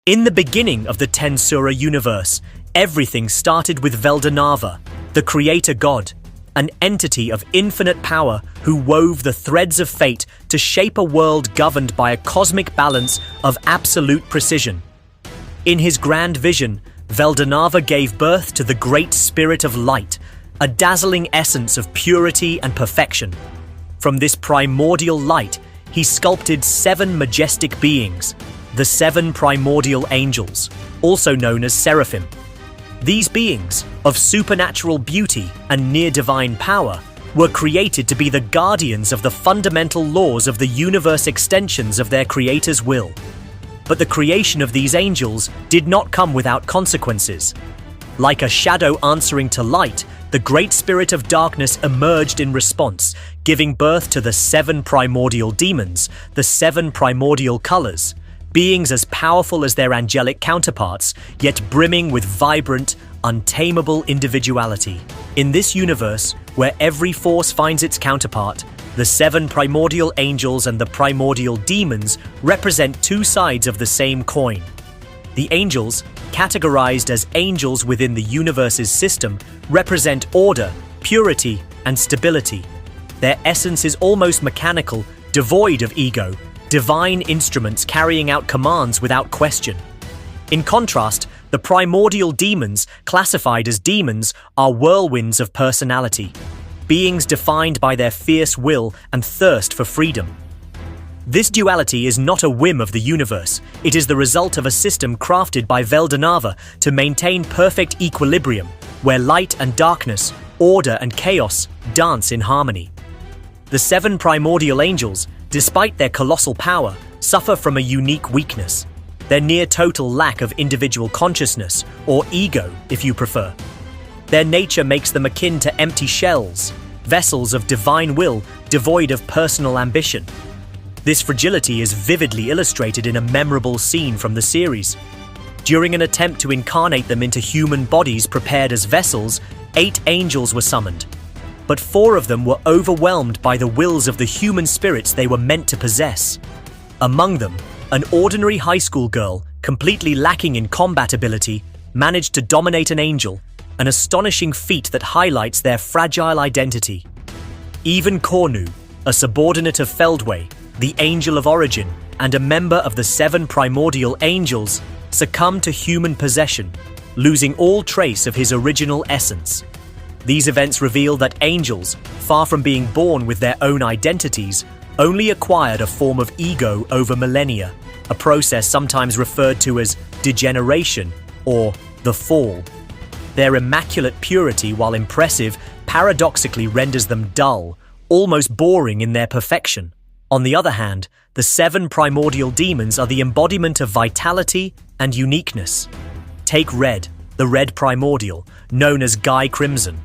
In the beginning of the Tensura universe, everything started with Veldanava, the creator god, an entity of infinite power who wove the threads of fate to shape a world governed by a cosmic balance of absolute precision. In his grand vision, Veldanava gave birth to the great spirit of light, a dazzling essence of purity and perfection. From this primordial light, he sculpted 7 majestic beings, the 7 Primordial Angels, also known as Seraphim. These beings, of supernatural beauty and near-divine power, were created to be the guardians of the fundamental laws of the universe extensions of their creator's will. But the creation of these angels did not come without consequences. Like a shadow answering to light, the great spirit of darkness emerged in response, giving birth to the 7 Primordial Demons, the 7 Primordial Colors, beings as powerful as their angelic counterparts, yet brimming with vibrant, untamable individuality. In this universe, where every force finds its counterpart, the 7 Primordial Angels and the Primordial Demons represent 2 sides of the same coin. The angels, categorized as angels within the universe's system, represent order, purity, and stability. Their essence is almost mechanical, devoid of ego, divine instruments carrying out commands without question. In contrast, the Primordial Demons, classified as demons, are whirlwinds of personality, beings defined by their fierce will and thirst for freedom. This duality is not a whim of the universe, it is the result of a system crafted by Veldanava to maintain perfect equilibrium, where light and darkness, order and chaos dance in harmony. The 7 Primordial Angels, despite their colossal power, suffer from a unique weakness: their near-total lack of individual consciousness, or ego, if you prefer. Their nature makes them akin to empty shells, vessels of divine will devoid of personal ambition. This fragility is vividly illustrated in a memorable scene from the series. During an attempt to incarnate them into human bodies prepared as vessels, 8 angels were summoned. But 4 of them were overwhelmed by the wills of the human spirits they were meant to possess. Among them, an ordinary high school girl, completely lacking in combat ability, managed to dominate an angel, an astonishing feat that highlights their fragile identity. Even Cornu, a subordinate of Feldway, the Angel of Origin, and a member of the 7 Primordial Angels, succumbed to human possession, losing all trace of his original essence. These events reveal that angels, far from being born with their own identities, only acquired a form of ego over millennia, a process sometimes referred to as degeneration or the fall. Their immaculate purity, while impressive, paradoxically renders them dull, almost boring in their perfection. On the other hand, the 7 Primordial Demons are the embodiment of vitality and uniqueness. Take Red, the Red Primordial, known as Guy Crimson.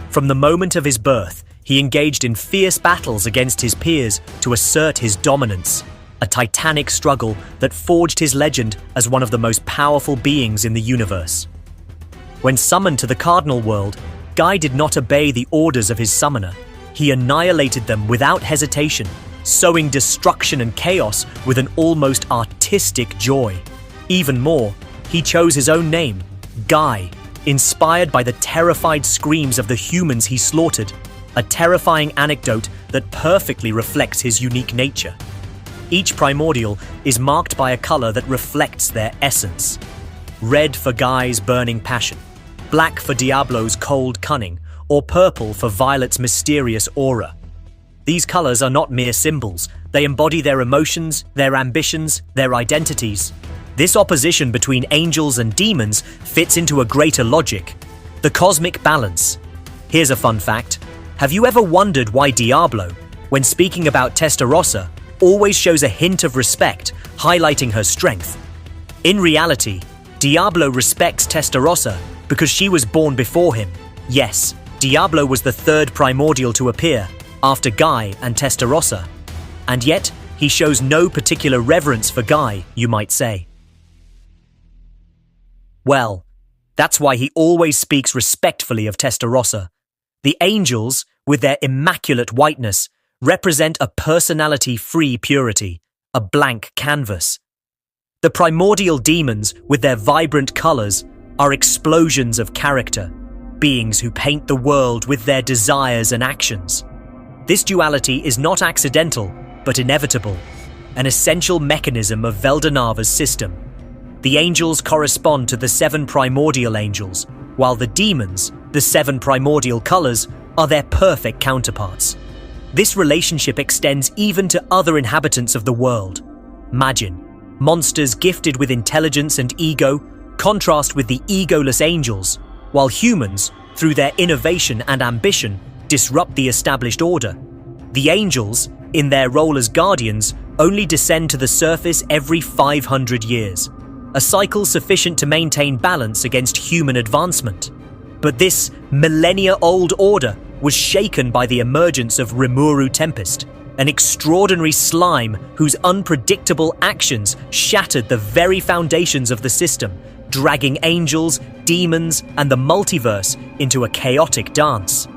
From the moment of his birth, he engaged in fierce battles against his peers to assert his dominance, a titanic struggle that forged his legend as one of the most powerful beings in the universe. When summoned to the Cardinal World, Guy did not obey the orders of his summoner. He annihilated them without hesitation, sowing destruction and chaos with an almost artistic joy. Even more, he chose his own name, Guy, inspired by the terrified screams of the humans he slaughtered, a terrifying anecdote that perfectly reflects his unique nature. Each primordial is marked by a color that reflects their essence. Red for Guy's burning passion, black for Diablo's cold cunning, or purple for Violet's mysterious aura. These colors are not mere symbols, they embody their emotions, their ambitions, their identities. This opposition between angels and demons fits into a greater logic: the cosmic balance. Here's a fun fact. Have you ever wondered why Diablo, when speaking about Testarossa, always shows a hint of respect, highlighting her strength? In reality, Diablo respects Testarossa because she was born before him. Yes, Diablo was the 3rd primordial to appear, after Guy and Testarossa. And yet, he shows no particular reverence for Guy, you might say. Well, that's why he always speaks respectfully of Testarossa. The angels, with their immaculate whiteness, represent a personality-free purity, a blank canvas. The primordial demons, with their vibrant colors, are explosions of character, beings who paint the world with their desires and actions. This duality is not accidental, but inevitable, an essential mechanism of Veldanava's system. The angels correspond to the Seven Primordial Angels, while the demons, the Seven Primordial Colors, are their perfect counterparts. This relationship extends even to other inhabitants of the world. Magin, monsters gifted with intelligence and ego, contrast with the egoless angels, while humans, through their innovation and ambition, disrupt the established order. The angels, in their role as guardians, only descend to the surface every 500 years, a cycle sufficient to maintain balance against human advancement. But this millennia-old order was shaken by the emergence of Rimuru Tempest, an extraordinary slime whose unpredictable actions shattered the very foundations of the system, dragging angels, demons, and the multiverse into a chaotic dance.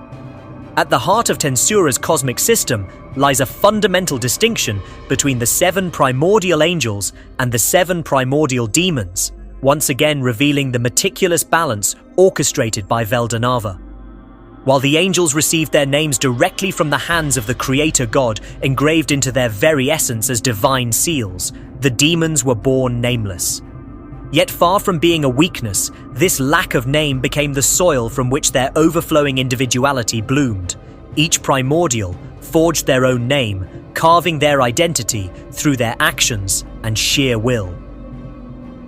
At the heart of Tensura's cosmic system lies a fundamental distinction between the Seven Primordial Angels and the Seven Primordial Demons, once again revealing the meticulous balance orchestrated by Veldanava. While the angels received their names directly from the hands of the Creator God, engraved into their very essence as divine seals, the demons were born nameless. Yet far from being a weakness, this lack of name became the soil from which their overflowing individuality bloomed. Each primordial forged their own name, carving their identity through their actions and sheer will.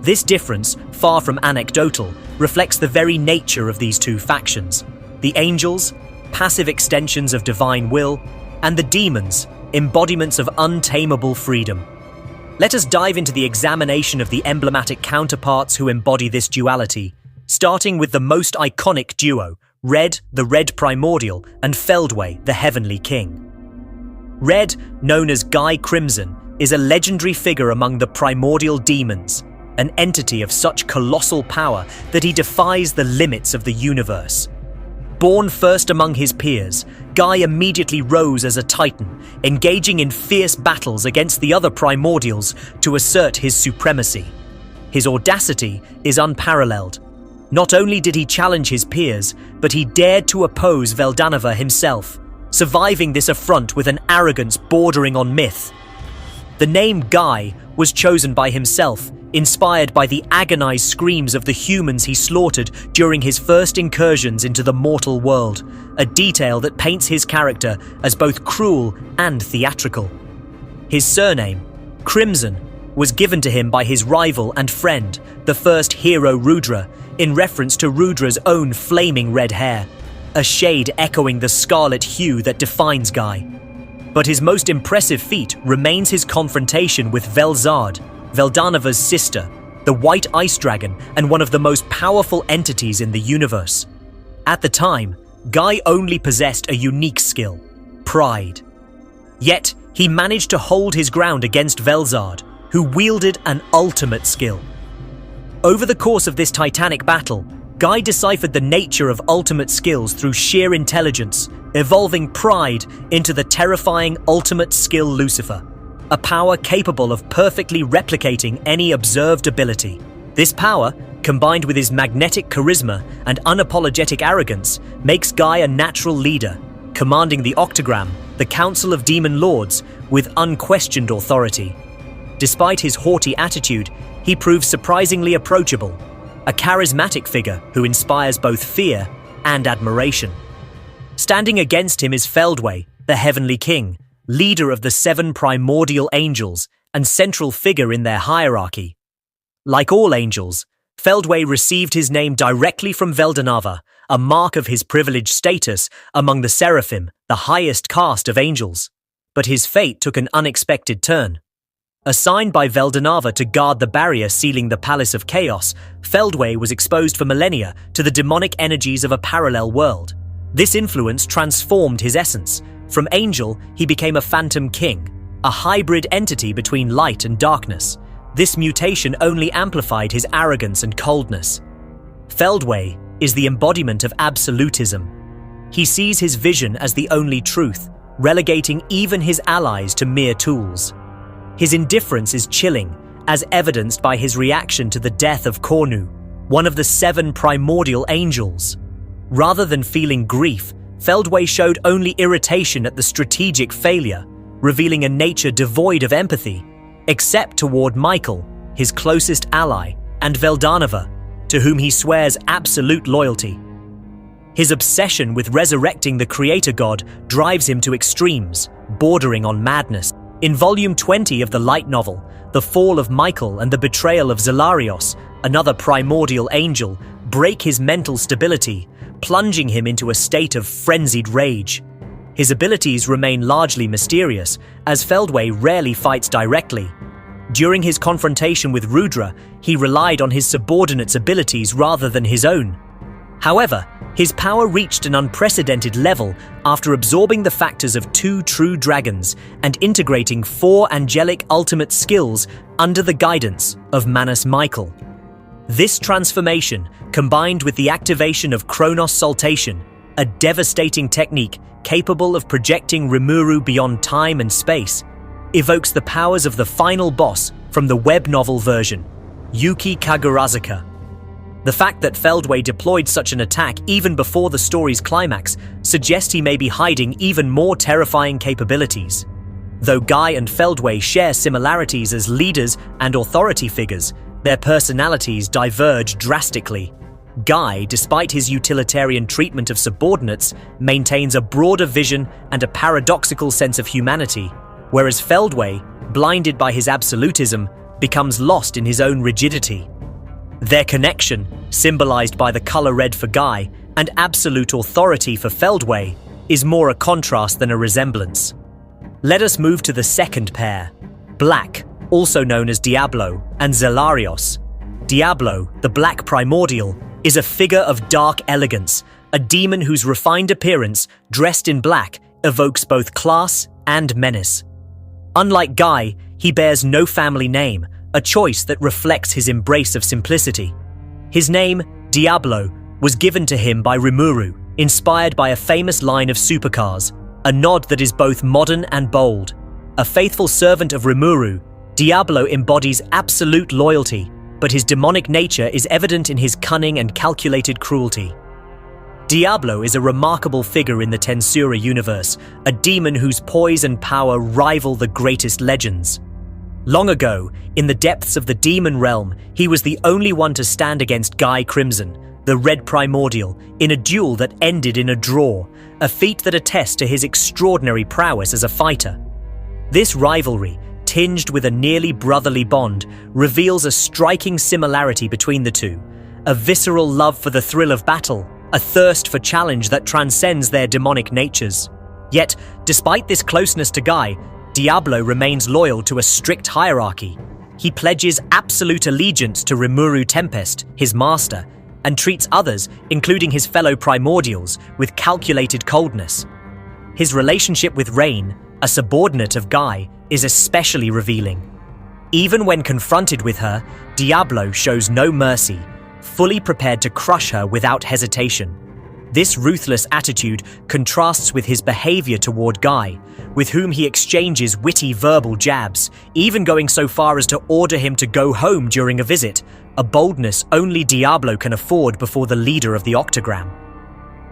This difference, far from anecdotal, reflects the very nature of these two factions. The angels, passive extensions of divine will, and the demons, embodiments of untamable freedom. Let us dive into the examination of the emblematic counterparts who embody this duality, starting with the most iconic duo, Red, the Red Primordial, and Feldway, the Heavenly King. Red, known as Guy Crimson, is a legendary figure among the primordial demons, an entity of such colossal power that he defies the limits of the universe. Born first among his peers, Guy immediately rose as a titan, engaging in fierce battles against the other primordials to assert his supremacy. His audacity is unparalleled. Not only did he challenge his peers, but he dared to oppose Veldanava himself, surviving this affront with an arrogance bordering on myth. The name Guy was chosen by himself, inspired by the agonized screams of the humans he slaughtered during his first incursions into the mortal world, a detail that paints his character as both cruel and theatrical. His surname, Crimson, was given to him by his rival and friend, the first hero Rudra, in reference to Rudra's own flaming red hair, a shade echoing the scarlet hue that defines Guy. But his most impressive feat remains his confrontation with Velzard, Veldanava's sister, the White Ice Dragon, and one of the most powerful entities in the universe. At the time, Guy only possessed a unique skill, pride. Yet, he managed to hold his ground against Velzard, who wielded an ultimate skill. Over the course of this titanic battle, Guy deciphered the nature of ultimate skills through sheer intelligence, evolving pride into the terrifying ultimate skill Lucifer, a power capable of perfectly replicating any observed ability. This power, combined with his magnetic charisma and unapologetic arrogance, makes Guy a natural leader, commanding the Octagram, the Council of Demon Lords, with unquestioned authority. Despite his haughty attitude, he proves surprisingly approachable, a charismatic figure who inspires both fear and admiration. Standing against him is Feldway, the Heavenly King, leader of the Seven Primordial Angels and central figure in their hierarchy. Like all angels, Feldway received his name directly from Veldanava, a mark of his privileged status among the Seraphim, the highest caste of angels. But his fate took an unexpected turn. Assigned by Veldanava to guard the barrier sealing the Palace of Chaos, Feldway was exposed for millennia to the demonic energies of a parallel world. This influence transformed his essence. From angel, he became a phantom king, a hybrid entity between light and darkness. This mutation only amplified his arrogance and coldness. Feldway is the embodiment of absolutism. He sees his vision as the only truth, relegating even his allies to mere tools. His indifference is chilling, as evidenced by his reaction to the death of Cornu, one of the Seven Primordial Angels. Rather than feeling grief, Feldway showed only irritation at the strategic failure, revealing a nature devoid of empathy, except toward Michael, his closest ally, and Veldanava, to whom he swears absolute loyalty. His obsession with resurrecting the creator god drives him to extremes, bordering on madness. In Volume 20 of the light novel, The Fall of Michael and the Betrayal of Zalario, another primordial angel, break his mental stability, plunging him into a state of frenzied rage. His abilities remain largely mysterious, as Feldway rarely fights directly. During his confrontation with Rudra, he relied on his subordinates' abilities rather than his own. However, his power reached an unprecedented level after absorbing the factors of 2 true dragons and integrating 4 angelic ultimate skills under the guidance of Manus Michael. This transformation, combined with the activation of Chronos Saltation, a devastating technique capable of projecting Rimuru beyond time and space, evokes the powers of the final boss from the web novel version, Yuki Kagurazuka. The fact that Feldway deployed such an attack even before the story's climax suggests he may be hiding even more terrifying capabilities. Though Guy and Feldway share similarities as leaders and authority figures, their personalities diverge drastically. Guy, despite his utilitarian treatment of subordinates, maintains a broader vision and a paradoxical sense of humanity, whereas Feldway, blinded by his absolutism, becomes lost in his own rigidity. Their connection, symbolized by the color red for Guy and absolute authority for Feldway, is more a contrast than a resemblance. Let us move to the second pair, Black, also known as Diablo, and Zalario. Diablo, the Black Primordial, is a figure of dark elegance, a demon whose refined appearance, dressed in black, evokes both class and menace. Unlike Guy, he bears no family name, a choice that reflects his embrace of simplicity. His name, Diablo, was given to him by Rimuru, inspired by a famous line of supercars, a nod that is both modern and bold. A faithful servant of Rimuru, Diablo embodies absolute loyalty, but his demonic nature is evident in his cunning and calculated cruelty. Diablo is a remarkable figure in the Tensura universe, a demon whose poise and power rival the greatest legends. Long ago, in the depths of the demon realm, he was the only one to stand against Guy Crimson, the Red Primordial, in a duel that ended in a draw, a feat that attests to his extraordinary prowess as a fighter. This rivalry, tinged with a nearly brotherly bond, reveals a striking similarity between the two, a visceral love for the thrill of battle, a thirst for challenge that transcends their demonic natures. Yet, despite this closeness to Guy, Diablo remains loyal to a strict hierarchy. He pledges absolute allegiance to Rimuru Tempest, his master, and treats others, including his fellow Primordials, with calculated coldness. His relationship with Rain, a subordinate of Guy, is especially revealing. Even when confronted with her, Diablo shows no mercy, fully prepared to crush her without hesitation. This ruthless attitude contrasts with his behavior toward Guy, with whom he exchanges witty verbal jabs, even going so far as to order him to go home during a visit, a boldness only Diablo can afford before the leader of the Octagram.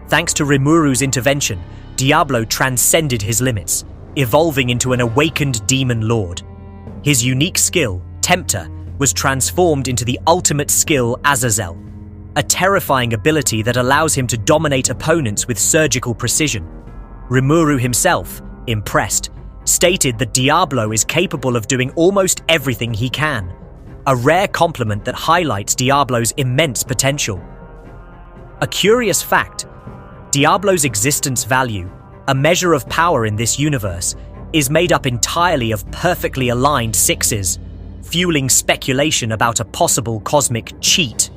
Thanks to Rimuru's intervention, Diablo transcended his limits, evolving into an awakened demon lord. His unique skill, Tempter, was transformed into the ultimate skill, Azazel, a terrifying ability that allows him to dominate opponents with surgical precision. Rimuru himself, impressed, stated that Diablo is capable of doing almost everything he can, a rare compliment that highlights Diablo's immense potential. A curious fact, Diablo's existence value, a measure of power in this universe, is made up entirely of perfectly aligned sixes, fueling speculation about a possible cosmic cheat.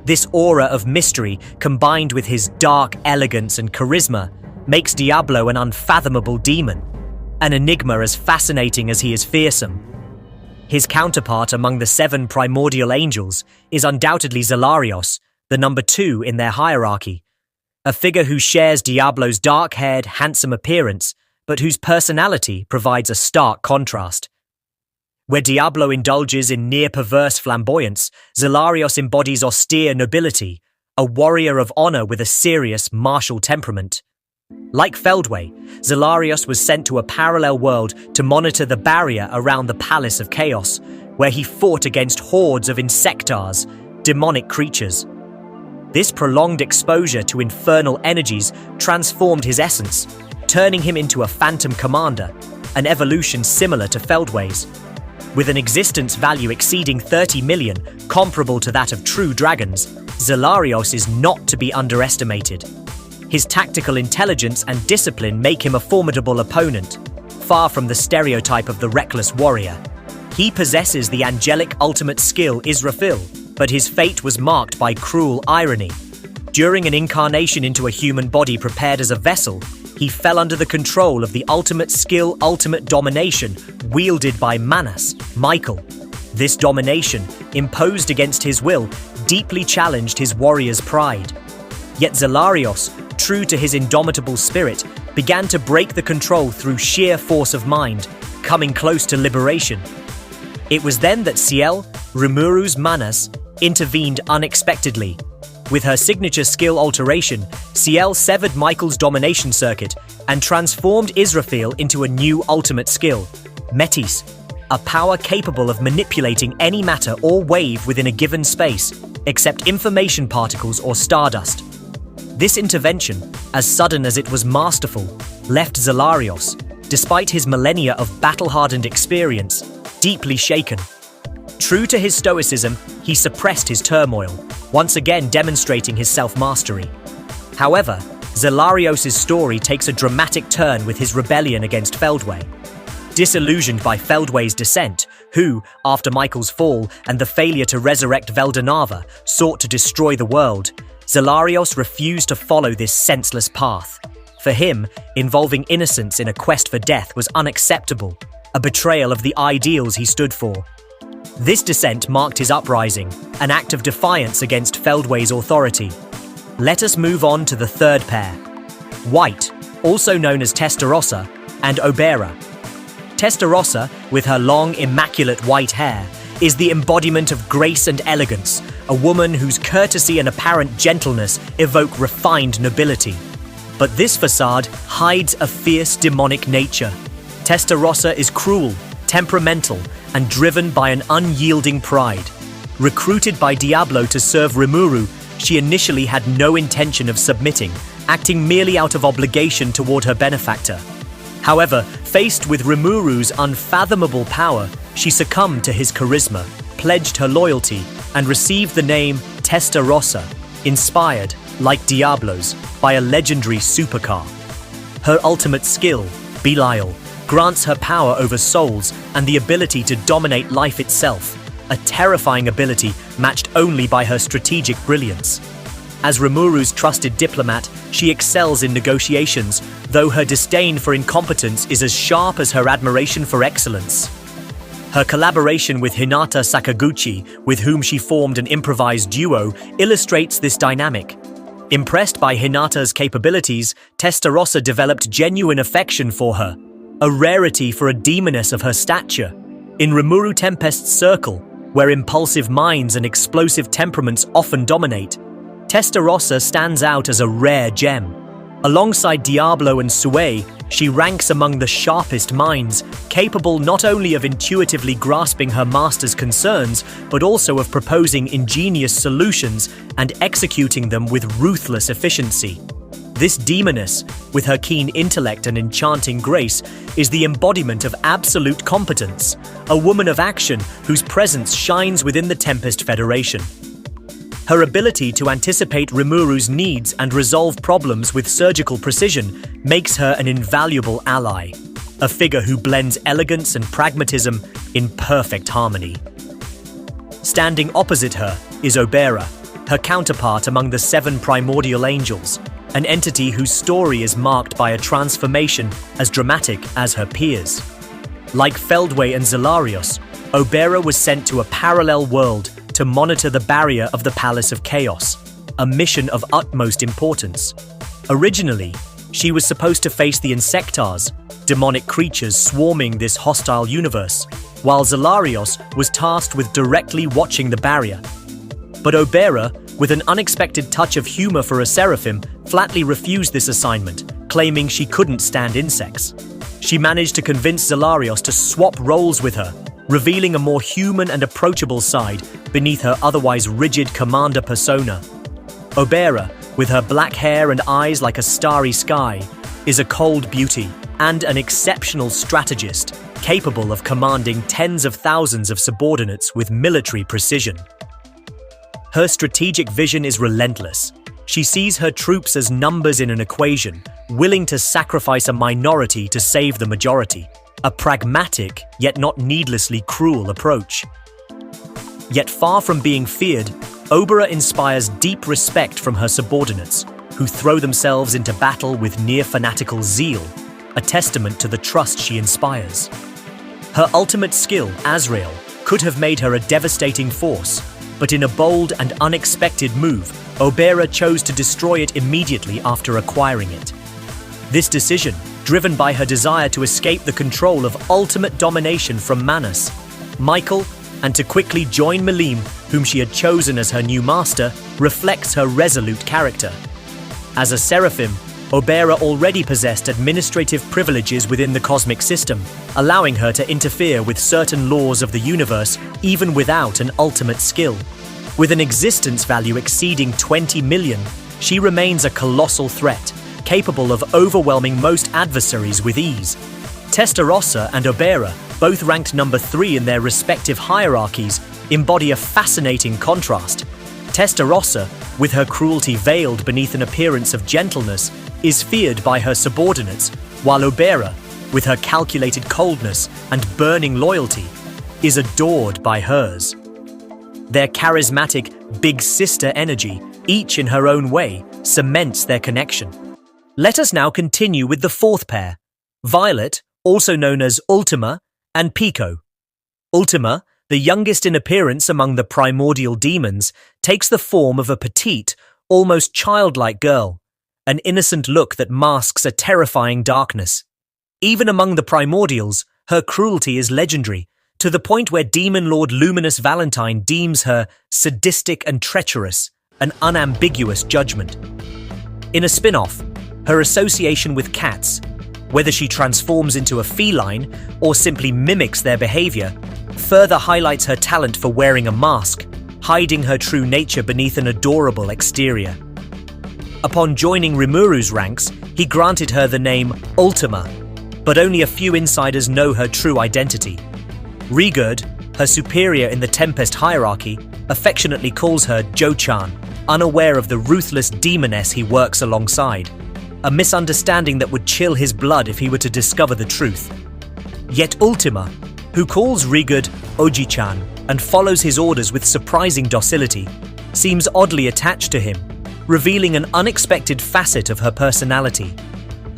This aura of mystery, combined with his dark elegance and charisma, makes Diablo an unfathomable demon, an enigma as fascinating as he is fearsome. His counterpart among the Seven Primordial Angels is undoubtedly Zalario, the number 2 in their hierarchy, a figure who shares Diablo's dark-haired, handsome appearance, but whose personality provides a stark contrast. Where Diablo indulges in near-perverse flamboyance, Zalarios embodies austere nobility, a warrior of honor with a serious, martial temperament. Like Feldway, Zalarios was sent to a parallel world to monitor the barrier around the Palace of Chaos, where he fought against hordes of insectars, demonic creatures. This prolonged exposure to infernal energies transformed his essence, turning him into a phantom commander, an evolution similar to Feldway's. With an existence value exceeding 30 million, comparable to that of true dragons, Zalarios is not to be underestimated. His tactical intelligence and discipline make him a formidable opponent, far from the stereotype of the reckless warrior. He possesses the angelic ultimate skill Israfil, but his fate was marked by cruel irony. During an incarnation into a human body prepared as a vessel, he fell under the control of the ultimate skill, ultimate domination, wielded by Manas, Michael. This domination, imposed against his will, deeply challenged his warrior's pride. Yet Zalarios, true to his indomitable spirit, began to break the control through sheer force of mind, coming close to liberation. It was then that Ciel, Rimuru's Manas, intervened unexpectedly. With her signature skill alteration, Ciel severed Michael's domination circuit and transformed Israfil into a new ultimate skill, Metis, a power capable of manipulating any matter or wave within a given space, except information particles or stardust. This intervention, as sudden as it was masterful, left Zalarios, despite his millennia of battle-hardened experience, deeply shaken. True to his stoicism, he suppressed his turmoil, once again demonstrating his self-mastery. However, Zalarios' story takes a dramatic turn with his rebellion against Feldway. Disillusioned by Feldway's descent, who, after Michael's fall and the failure to resurrect Veldanava, sought to destroy the world, Zalarios refused to follow this senseless path. For him, involving innocence in a quest for death was unacceptable, a betrayal of the ideals he stood for. This descent marked his uprising, an act of defiance against Feldway's authority. Let us move on to the third pair. White, also known as Testarossa, and Obera. Testarossa, with her long, immaculate white hair, is the embodiment of grace and elegance, a woman whose courtesy and apparent gentleness evoke refined nobility. But this facade hides a fierce demonic nature. Testarossa is cruel, temperamental, and driven by an unyielding pride. Recruited by Diablo to serve Rimuru, she initially had no intention of submitting, acting merely out of obligation toward her benefactor. However, faced with Rimuru's unfathomable power, she succumbed to his charisma, pledged her loyalty, and received the name Testarossa, inspired, like Diablo's, by a legendary supercar. Her ultimate skill, Belial, grants her power over souls and the ability to dominate life itself, a terrifying ability matched only by her strategic brilliance. As Rimuru's trusted diplomat, she excels in negotiations, though her disdain for incompetence is as sharp as her admiration for excellence. Her collaboration with Hinata Sakaguchi, with whom she formed an improvised duo, illustrates this dynamic. Impressed by Hinata's capabilities, Testarossa developed genuine affection for her, a rarity for a demoness of her stature. In Rimuru Tempest's circle, where impulsive minds and explosive temperaments often dominate, Testarossa stands out as a rare gem. Alongside Diablo and Sue, she ranks among the sharpest minds, capable not only of intuitively grasping her master's concerns, but also of proposing ingenious solutions and executing them with ruthless efficiency. This demoness, with her keen intellect and enchanting grace, is the embodiment of absolute competence, a woman of action whose presence shines within the Tempest Federation. Her ability to anticipate Rimuru's needs and resolve problems with surgical precision makes her an invaluable ally, a figure who blends elegance and pragmatism in perfect harmony. Standing opposite her is Obera, her counterpart among the Seven Primordial Angels, an entity whose story is marked by a transformation as dramatic as her peers. Like Feldway and Zalarios, Obera was sent to a parallel world to monitor the barrier of the Palace of Chaos, a mission of utmost importance. Originally, she was supposed to face the Insectars, demonic creatures swarming this hostile universe, while Zalarios was tasked with directly watching the barrier. But Obera, with an unexpected touch of humor for a seraphim, flatly refused this assignment, claiming she couldn't stand insects. She managed to convince Zalarios to swap roles with her, revealing a more human and approachable side beneath her otherwise rigid commander persona. Obera, with her black hair and eyes like a starry sky, is a cold beauty and an exceptional strategist, capable of commanding tens of thousands of subordinates with military precision. Her strategic vision is relentless. She sees her troops as numbers in an equation, willing to sacrifice a minority to save the majority. A pragmatic, yet not needlessly cruel approach. Yet far from being feared, Obera inspires deep respect from her subordinates, who throw themselves into battle with near-fanatical zeal, a testament to the trust she inspires. Her ultimate skill, Azrael, could have made her a devastating force, but in a bold and unexpected move, Obera chose to destroy it immediately after acquiring it. This decision, driven by her desire to escape the control of ultimate domination from Manus, Michael, and to quickly join Malim, whom she had chosen as her new master, reflects her resolute character. As a seraphim, Obera already possessed administrative privileges within the cosmic system, allowing her to interfere with certain laws of the universe even without an ultimate skill. With an existence value exceeding 20 million, she remains a colossal threat, capable of overwhelming most adversaries with ease. Testarossa and Obera, both ranked number 3 in their respective hierarchies, embody a fascinating contrast. Testarossa, with her cruelty veiled beneath an appearance of gentleness, is feared by her subordinates, while Obera, with her calculated coldness and burning loyalty, is adored by hers. Their charismatic big sister energy, each in her own way, cements their connection. Let us now continue with the fourth pair, Violet, also known as Ultima, and Pico. Ultima, the youngest in appearance among the Primordial Demons, takes the form of a petite, almost childlike girl, an innocent look that masks a terrifying darkness. Even among the Primordials, her cruelty is legendary, to the point where Demon Lord Luminous Valentine deems her sadistic and treacherous, an unambiguous judgment. In a spin-off, her association with cats, whether she transforms into a feline or simply mimics their behavior, further highlights her talent for wearing a mask, hiding her true nature beneath an adorable exterior. Upon joining Rimuru's ranks, he granted her the name Ultima, but only a few insiders know her true identity. Rigurd, her superior in the Tempest hierarchy, affectionately calls her Jo-chan, unaware of the ruthless demoness he works alongside, a misunderstanding that would chill his blood if he were to discover the truth. Yet Ultima, who calls Rigurd Oji-chan and follows his orders with surprising docility, seems oddly attached to him, revealing an unexpected facet of her personality.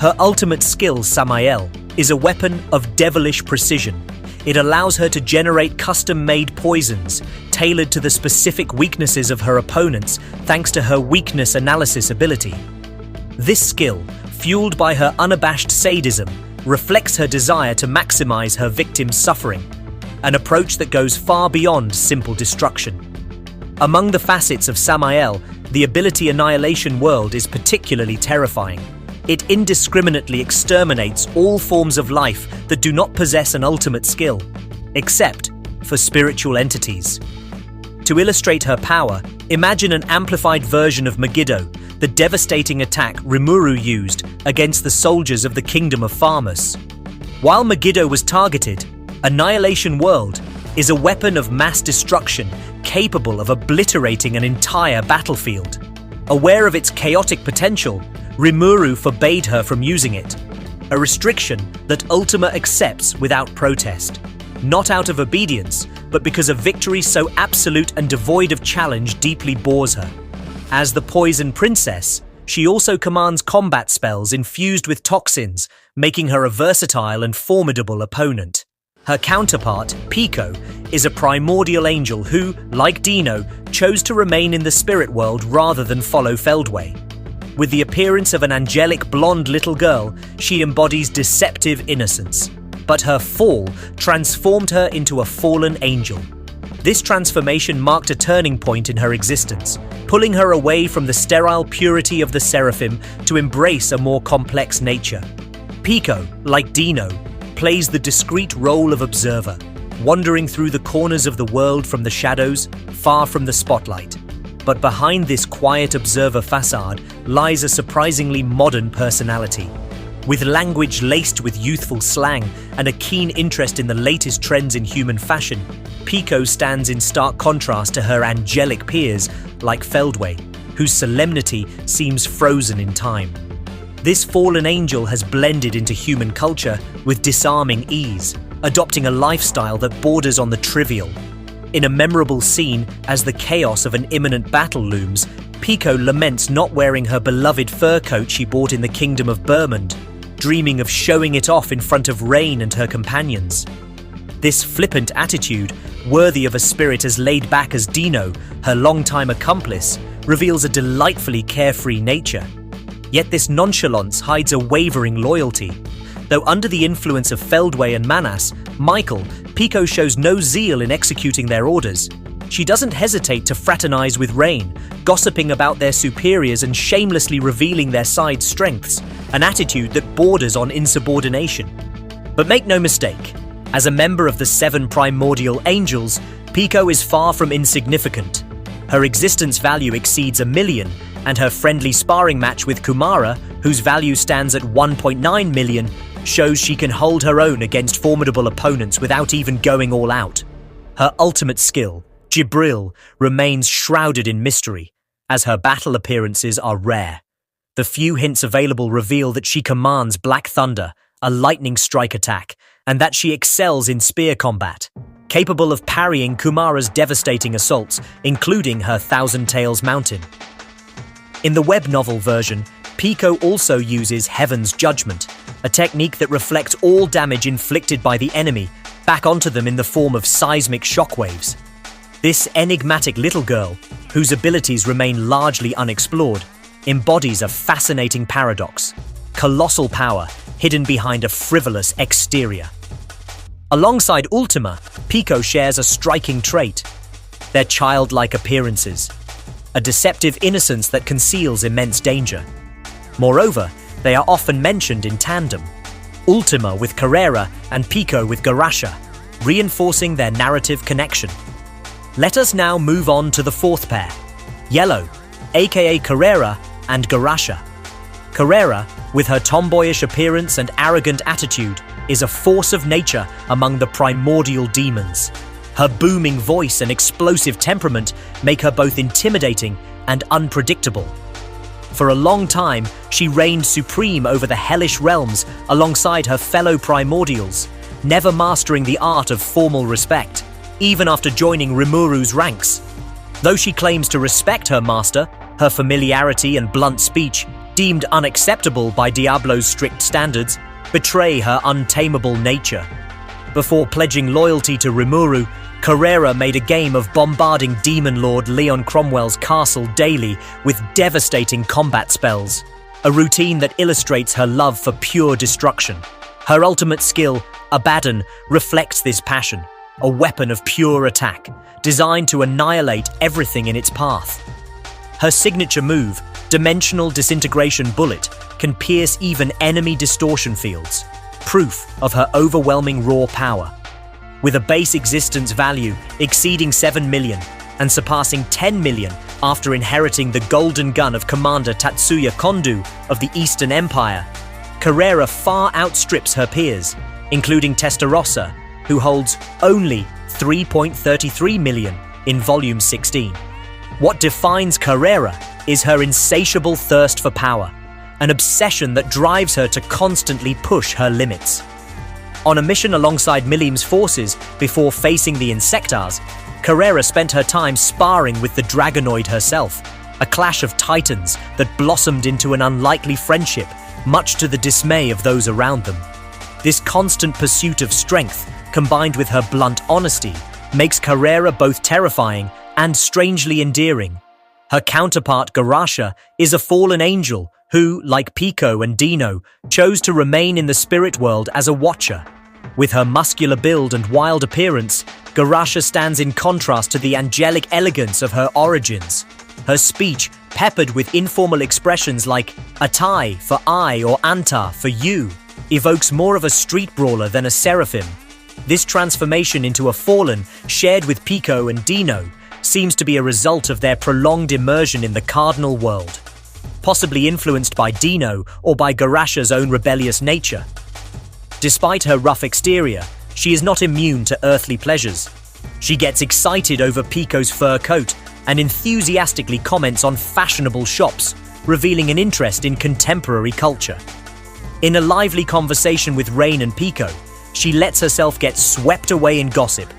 Her ultimate skill, Samael, is a weapon of devilish precision. It allows her to generate custom-made poisons, tailored to the specific weaknesses of her opponents thanks to her weakness analysis ability. This skill, fueled by her unabashed sadism, reflects her desire to maximize her victim's suffering, an approach that goes far beyond simple destruction. Among the facets of Samael, the ability Annihilation World is particularly terrifying. It indiscriminately exterminates all forms of life that do not possess an ultimate skill, except for spiritual entities. To illustrate her power, imagine an amplified version of Megiddo, the devastating attack Rimuru used against the soldiers of the Kingdom of Farmus. While Megiddo was targeted, Annihilation World is a weapon of mass destruction capable of obliterating an entire battlefield. Aware of its chaotic potential, Rimuru forbade her from using it, a restriction that Ultima accepts without protest, not out of obedience, but because a victory so absolute and devoid of challenge deeply bores her. As the Poison Princess, she also commands combat spells infused with toxins, making her a versatile and formidable opponent. Her counterpart, Pico, is a primordial angel who, like Dino, chose to remain in the spirit world rather than follow Feldway. With the appearance of an angelic blonde little girl, she embodies deceptive innocence. but her fall transformed her into a fallen angel. This transformation marked a turning point in her existence, pulling her away from the sterile purity of the seraphim to embrace a more complex nature. Pico, like Dino, plays the discreet role of observer, wandering through the corners of the world from the shadows, far from the spotlight. But behind this quiet observer facade lies a surprisingly modern personality. With language laced with youthful slang and a keen interest in the latest trends in human fashion, Pico stands in stark contrast to her angelic peers like Feldway, whose solemnity seems frozen in time. This fallen angel has blended into human culture with disarming ease, adopting a lifestyle that borders on the trivial. In a memorable scene, as the chaos of an imminent battle looms, Pico laments not wearing her beloved fur coat she bought in the Kingdom of Burmund, dreaming of showing it off in front of Rain and her companions. This flippant attitude, worthy of a spirit as laid back as Dino, her longtime accomplice, reveals a delightfully carefree nature. Yet this nonchalance hides a wavering loyalty. Though under the influence of Feldway and Manas, Michael, Pico shows no zeal in executing their orders. She doesn't hesitate to fraternize with Rain, gossiping about their superiors and shamelessly revealing their side's strengths, an attitude that borders on insubordination. But make no mistake, as a member of the Seven Primordial Angels, Pico is far from insignificant. Her existence value exceeds 1 million, and her friendly sparring match with Kumara, whose value stands at 1.9 million, shows she can hold her own against formidable opponents without even going all out. Her ultimate skill, Jibril, remains shrouded in mystery, as her battle appearances are rare. The few hints available reveal that she commands Black Thunder, a lightning strike attack, and that she excels in spear combat, capable of parrying Kumara's devastating assaults, including her Thousand Tails Mountain. In the web novel version, Pico also uses Heaven's Judgment, a technique that reflects all damage inflicted by the enemy back onto them in the form of seismic shockwaves. This enigmatic little girl, whose abilities remain largely unexplored, embodies a fascinating paradox: colossal power hidden behind a frivolous exterior. Alongside Ultima, Pico shares a striking trait: their childlike appearances, a deceptive innocence that conceals immense danger. Moreover, they are often mentioned in tandem, Ultima with Carrera and Pico with Garasha, reinforcing their narrative connection. Let us now move on to the fourth pair, Yellow, aka Carrera, and Garasha. Carrera, with her tomboyish appearance and arrogant attitude, is a force of nature among the Primordial Demons. Her booming voice and explosive temperament make her both intimidating and unpredictable. For a long time, she reigned supreme over the hellish realms alongside her fellow Primordials, never mastering the art of formal respect, even after joining Rimuru's ranks. Though she claims to respect her master, her familiarity and blunt speech, deemed unacceptable by Diablo's strict standards, betray her untamable nature. Before pledging loyalty to Rimuru, Carrera made a game of bombarding Demon Lord Leon Cromwell's castle daily with devastating combat spells, a routine that illustrates her love for pure destruction. Her ultimate skill, Abaddon, reflects this passion, a weapon of pure attack, designed to annihilate everything in its path. Her signature move, Dimensional Disintegration Bullet, can pierce even enemy distortion fields, proof of her overwhelming raw power. With a base existence value exceeding 7 million and surpassing 10 million after inheriting the golden gun of Commander Tatsuya Kondu of the Eastern Empire, Carrera far outstrips her peers, including Testarossa, who holds only 3.33 million in Volume 16. What defines Carrera is her insatiable thirst for power, an obsession that drives her to constantly push her limits. On a mission alongside Milim's forces before facing the Insectars, Carrera spent her time sparring with the Dragonoid herself, a clash of titans that blossomed into an unlikely friendship, much to the dismay of those around them. This constant pursuit of strength, combined with her blunt honesty, makes Carrera both terrifying and strangely endearing. Her counterpart Garasha is a fallen angel who, like Pico and Dino, chose to remain in the spirit world as a watcher. With her muscular build and wild appearance, Garasha stands in contrast to the angelic elegance of her origins. Her speech, peppered with informal expressions like atai for I or anta for you, evokes more of a street brawler than a seraphim. This transformation into a fallen, shared with Pico and Dino, seems to be a result of their prolonged immersion in the cardinal world, possibly influenced by Dino or by Garasha's own rebellious nature. Despite her rough exterior, she is not immune to earthly pleasures. She gets excited over Pico's fur coat and enthusiastically comments on fashionable shops, revealing an interest in contemporary culture. In a lively conversation with Rain and Pico, she lets herself get swept away in gossip,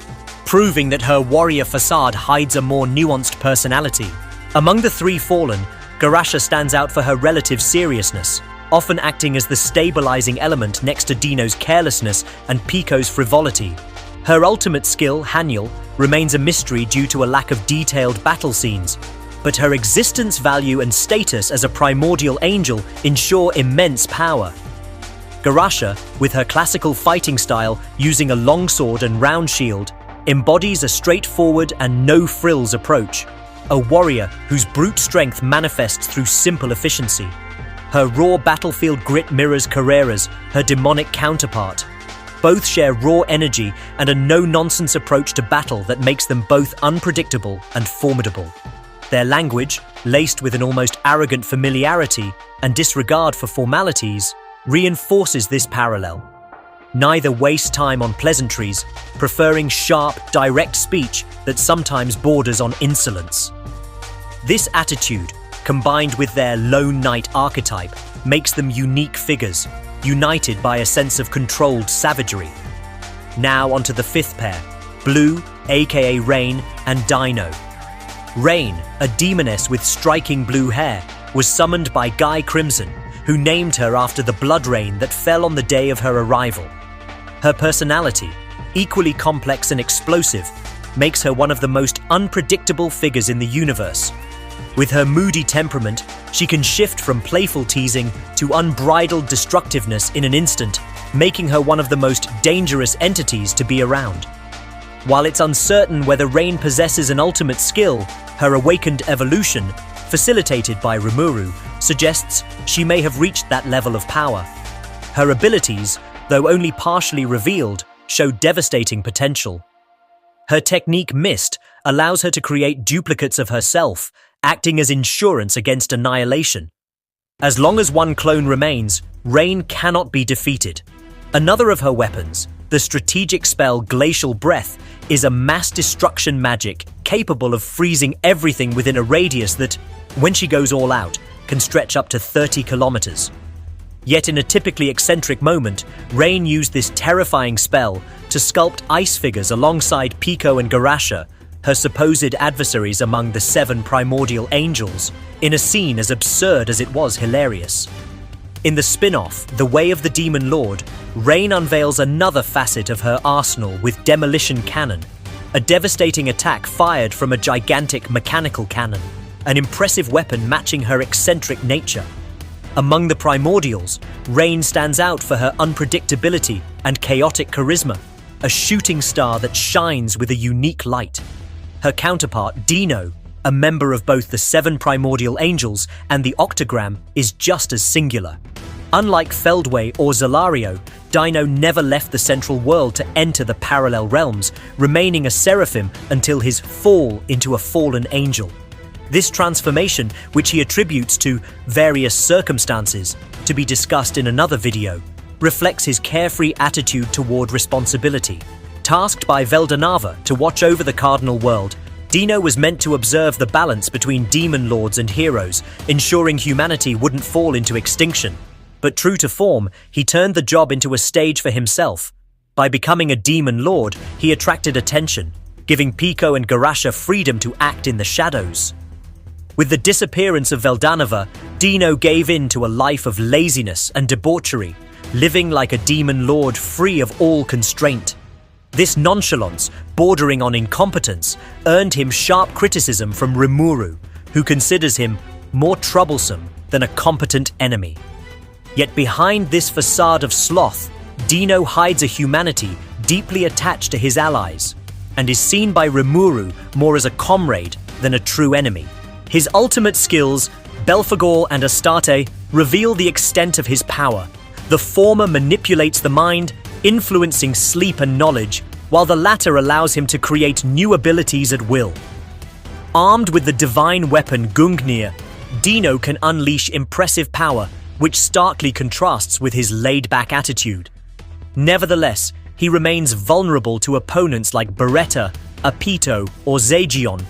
proving that her warrior facade hides a more nuanced personality. Among the three fallen, Garasha stands out for her relative seriousness, often acting as the stabilizing element next to Dino's carelessness and Pico's frivolity. Her ultimate skill, Haniel, remains a mystery due to a lack of detailed battle scenes, but her existence value and status as a primordial angel ensure immense power. Garasha, with her classical fighting style using a longsword and round shield, embodies a straightforward and no-frills approach, a warrior whose brute strength manifests through simple efficiency. Her raw battlefield grit mirrors Carrera's, her demonic counterpart. Both share raw energy and a no-nonsense approach to battle that makes them both unpredictable and formidable. Their language, laced with an almost arrogant familiarity and disregard for formalities, reinforces this parallel. Neither waste time on pleasantries, preferring sharp, direct speech that sometimes borders on insolence. This attitude, combined with their lone knight archetype, makes them unique figures, united by a sense of controlled savagery. Now onto the fifth pair, Blue, aka Rain, and Dino. Rain, a demoness with striking blue hair, was summoned by Guy Crimson, who named her after the blood rain that fell on the day of her arrival. Her personality, equally complex and explosive, makes her one of the most unpredictable figures in the universe. With her moody temperament, she can shift from playful teasing to unbridled destructiveness in an instant, making her one of the most dangerous entities to be around. While it's uncertain whether Rain possesses an ultimate skill, her awakened evolution, facilitated by Rimuru, suggests she may have reached that level of power. Her abilities, though only partially revealed, show devastating potential. Her technique Mist allows her to create duplicates of herself, acting as insurance against annihilation. As long as one clone remains, Rain cannot be defeated. Another of her weapons, the strategic spell Glacial Breath, is a mass destruction magic capable of freezing everything within a radius that, when she goes all out, can stretch up to 30 kilometers. Yet in a typically eccentric moment, Rain used this terrifying spell to sculpt ice figures alongside Pico and Garasha, her supposed adversaries among the Seven Primordial Angels, in a scene as absurd as it was hilarious. In the spin-off, The Way of the Demon Lord, Rain unveils another facet of her arsenal with Demolition Cannon, a devastating attack fired from a gigantic mechanical cannon, an impressive weapon matching her eccentric nature. Among the Primordials, Rain stands out for her unpredictability and chaotic charisma, a shooting star that shines with a unique light. Her counterpart, Dino, a member of both the Seven Primordial Angels and the Octagram, is just as singular. Unlike Feldway or Zalario, Dino never left the central world to enter the parallel realms, remaining a seraphim until his fall into a fallen angel. This transformation, which he attributes to various circumstances, to be discussed in another video, reflects his carefree attitude toward responsibility. Tasked by Veldanava to watch over the cardinal world, Dino was meant to observe the balance between demon lords and heroes, ensuring humanity wouldn't fall into extinction. But true to form, he turned the job into a stage for himself. By becoming a demon lord, he attracted attention, giving Pico and Garasha freedom to act in the shadows. With the disappearance of Veldanava, Dino gave in to a life of laziness and debauchery, living like a demon lord free of all constraint. This nonchalance, bordering on incompetence, earned him sharp criticism from Rimuru, who considers him more troublesome than a competent enemy. Yet behind this facade of sloth, Dino hides a humanity deeply attached to his allies, and is seen by Rimuru more as a comrade than a true enemy. His ultimate skills, Belphegor and Astarte, reveal the extent of his power. The former manipulates the mind, influencing sleep and knowledge, while the latter allows him to create new abilities at will. Armed with the divine weapon Gungnir, Dino can unleash impressive power, which starkly contrasts with his laid-back attitude. Nevertheless, he remains vulnerable to opponents like Beretta, Apito, or Zagion,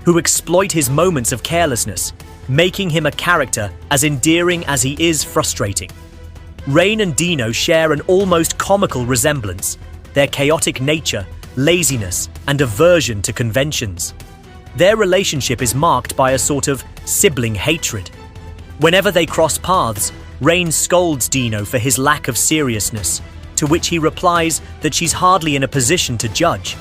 who exploit his moments of carelessness, making him a character as endearing as he is frustrating. Rain and Dino share an almost comical resemblance, their chaotic nature, laziness, and aversion to conventions. Their relationship is marked by a sort of sibling hatred. Whenever they cross paths, Rain scolds Dino for his lack of seriousness, to which he replies that she's hardly in a position to judge.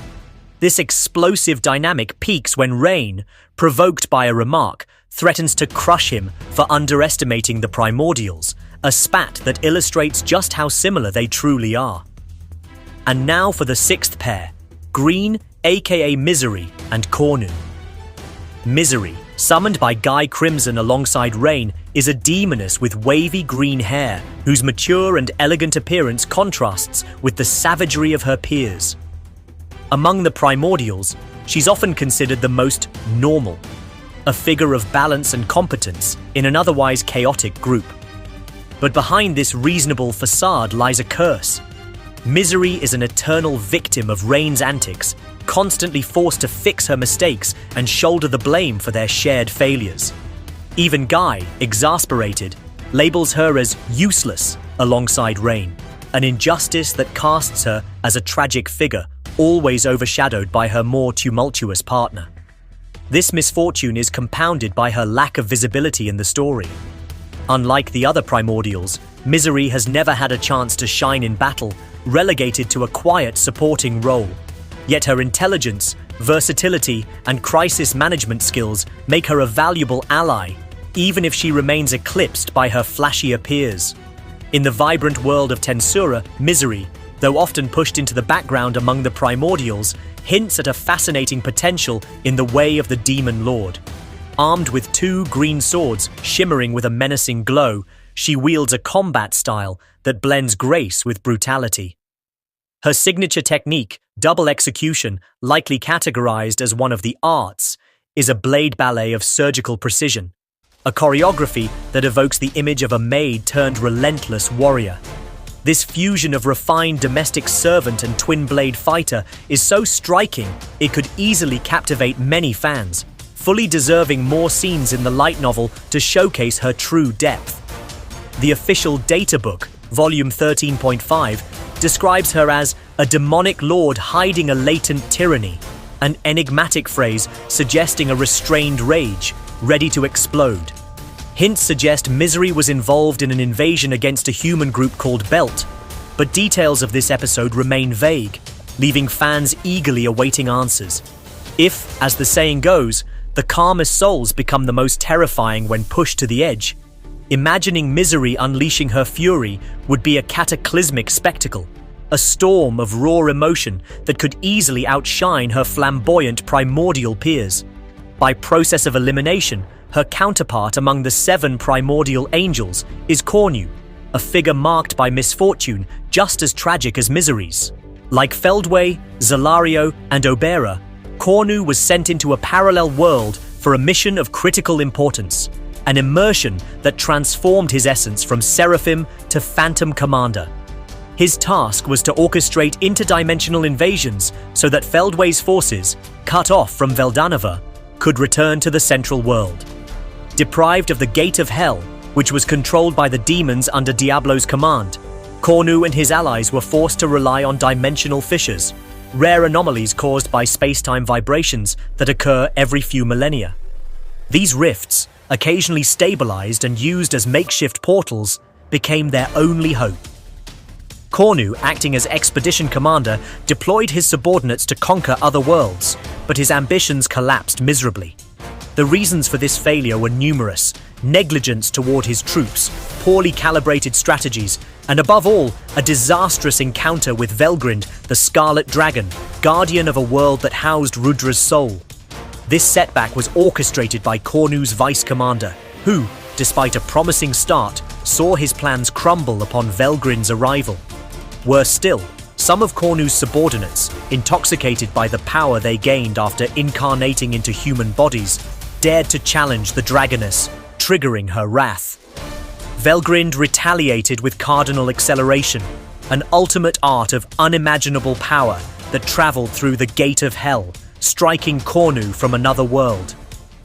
This explosive dynamic peaks when Rain, provoked by a remark, threatens to crush him for underestimating the Primordials, a spat that illustrates just how similar they truly are. And now for the sixth pair, Green, aka Misery, and Cornu. Misery, summoned by Guy Crimson alongside Rain, is a demoness with wavy green hair, whose mature and elegant appearance contrasts with the savagery of her peers. Among the Primordials, she's often considered the most normal, a figure of balance and competence in an otherwise chaotic group. But behind this reasonable facade lies a curse. Misery is an eternal victim of Rain's antics, constantly forced to fix her mistakes and shoulder the blame for their shared failures. Even Guy, exasperated, labels her as useless alongside Rain, an injustice that casts her as a tragic figure, always overshadowed by her more tumultuous partner. This misfortune is compounded by her lack of visibility in the story. Unlike the other Primordials, Misery has never had a chance to shine in battle, relegated to a quiet supporting role. Yet her intelligence, versatility, and crisis management skills make her a valuable ally, even if she remains eclipsed by her flashier peers. In the vibrant world of Tensura, Misery, though often pushed into the background among the Primordials, hints at a fascinating potential in the way of the Demon Lord. Armed with two green swords shimmering with a menacing glow, she wields a combat style that blends grace with brutality. Her signature technique, double execution, likely categorized as one of the arts, is a blade ballet of surgical precision, a choreography that evokes the image of a maid turned relentless warrior. This fusion of refined domestic servant and twin-blade fighter is so striking it could easily captivate many fans, fully deserving more scenes in the light novel to showcase her true depth. The official databook, volume 13.5, describes her as a demonic lord hiding a latent tyranny, an enigmatic phrase suggesting a restrained rage, ready to explode. Hints suggest Misery was involved in an invasion against a human group called Belt, but details of this episode remain vague, leaving fans eagerly awaiting answers. If, as the saying goes, the calmest souls become the most terrifying when pushed to the edge, imagining Misery unleashing her fury would be a cataclysmic spectacle, a storm of raw emotion that could easily outshine her flamboyant primordial peers. By process of elimination, her counterpart among the Seven Primordial Angels is Cornu, a figure marked by misfortune just as tragic as Misery's. Like Feldway, Zalario, and Obera, Cornu was sent into a parallel world for a mission of critical importance, an immersion that transformed his essence from Seraphim to Phantom Commander. His task was to orchestrate interdimensional invasions so that Feldway's forces, cut off from Veldanava, could return to the central world. Deprived of the Gate of Hell, which was controlled by the demons under Diablo's command, Cornu and his allies were forced to rely on dimensional fissures, rare anomalies caused by space-time vibrations that occur every few millennia. These rifts, occasionally stabilized and used as makeshift portals, became their only hope. Cornu, acting as expedition commander, deployed his subordinates to conquer other worlds, but his ambitions collapsed miserably. The reasons for this failure were numerous: negligence toward his troops, poorly calibrated strategies, And above all, a disastrous encounter with Velgrind, the Scarlet Dragon, guardian of a world that housed Rudra's soul. This setback was orchestrated by Cornu's vice commander, who, despite a promising start, saw his plans crumble upon Velgrind's arrival. Worse still, some of Cornu's subordinates, intoxicated by the power they gained after incarnating into human bodies, dared to challenge the Dragoness, triggering her wrath. Velgrind retaliated with cardinal acceleration, an ultimate art of unimaginable power that traveled through the gate of hell, striking Cornu from another world.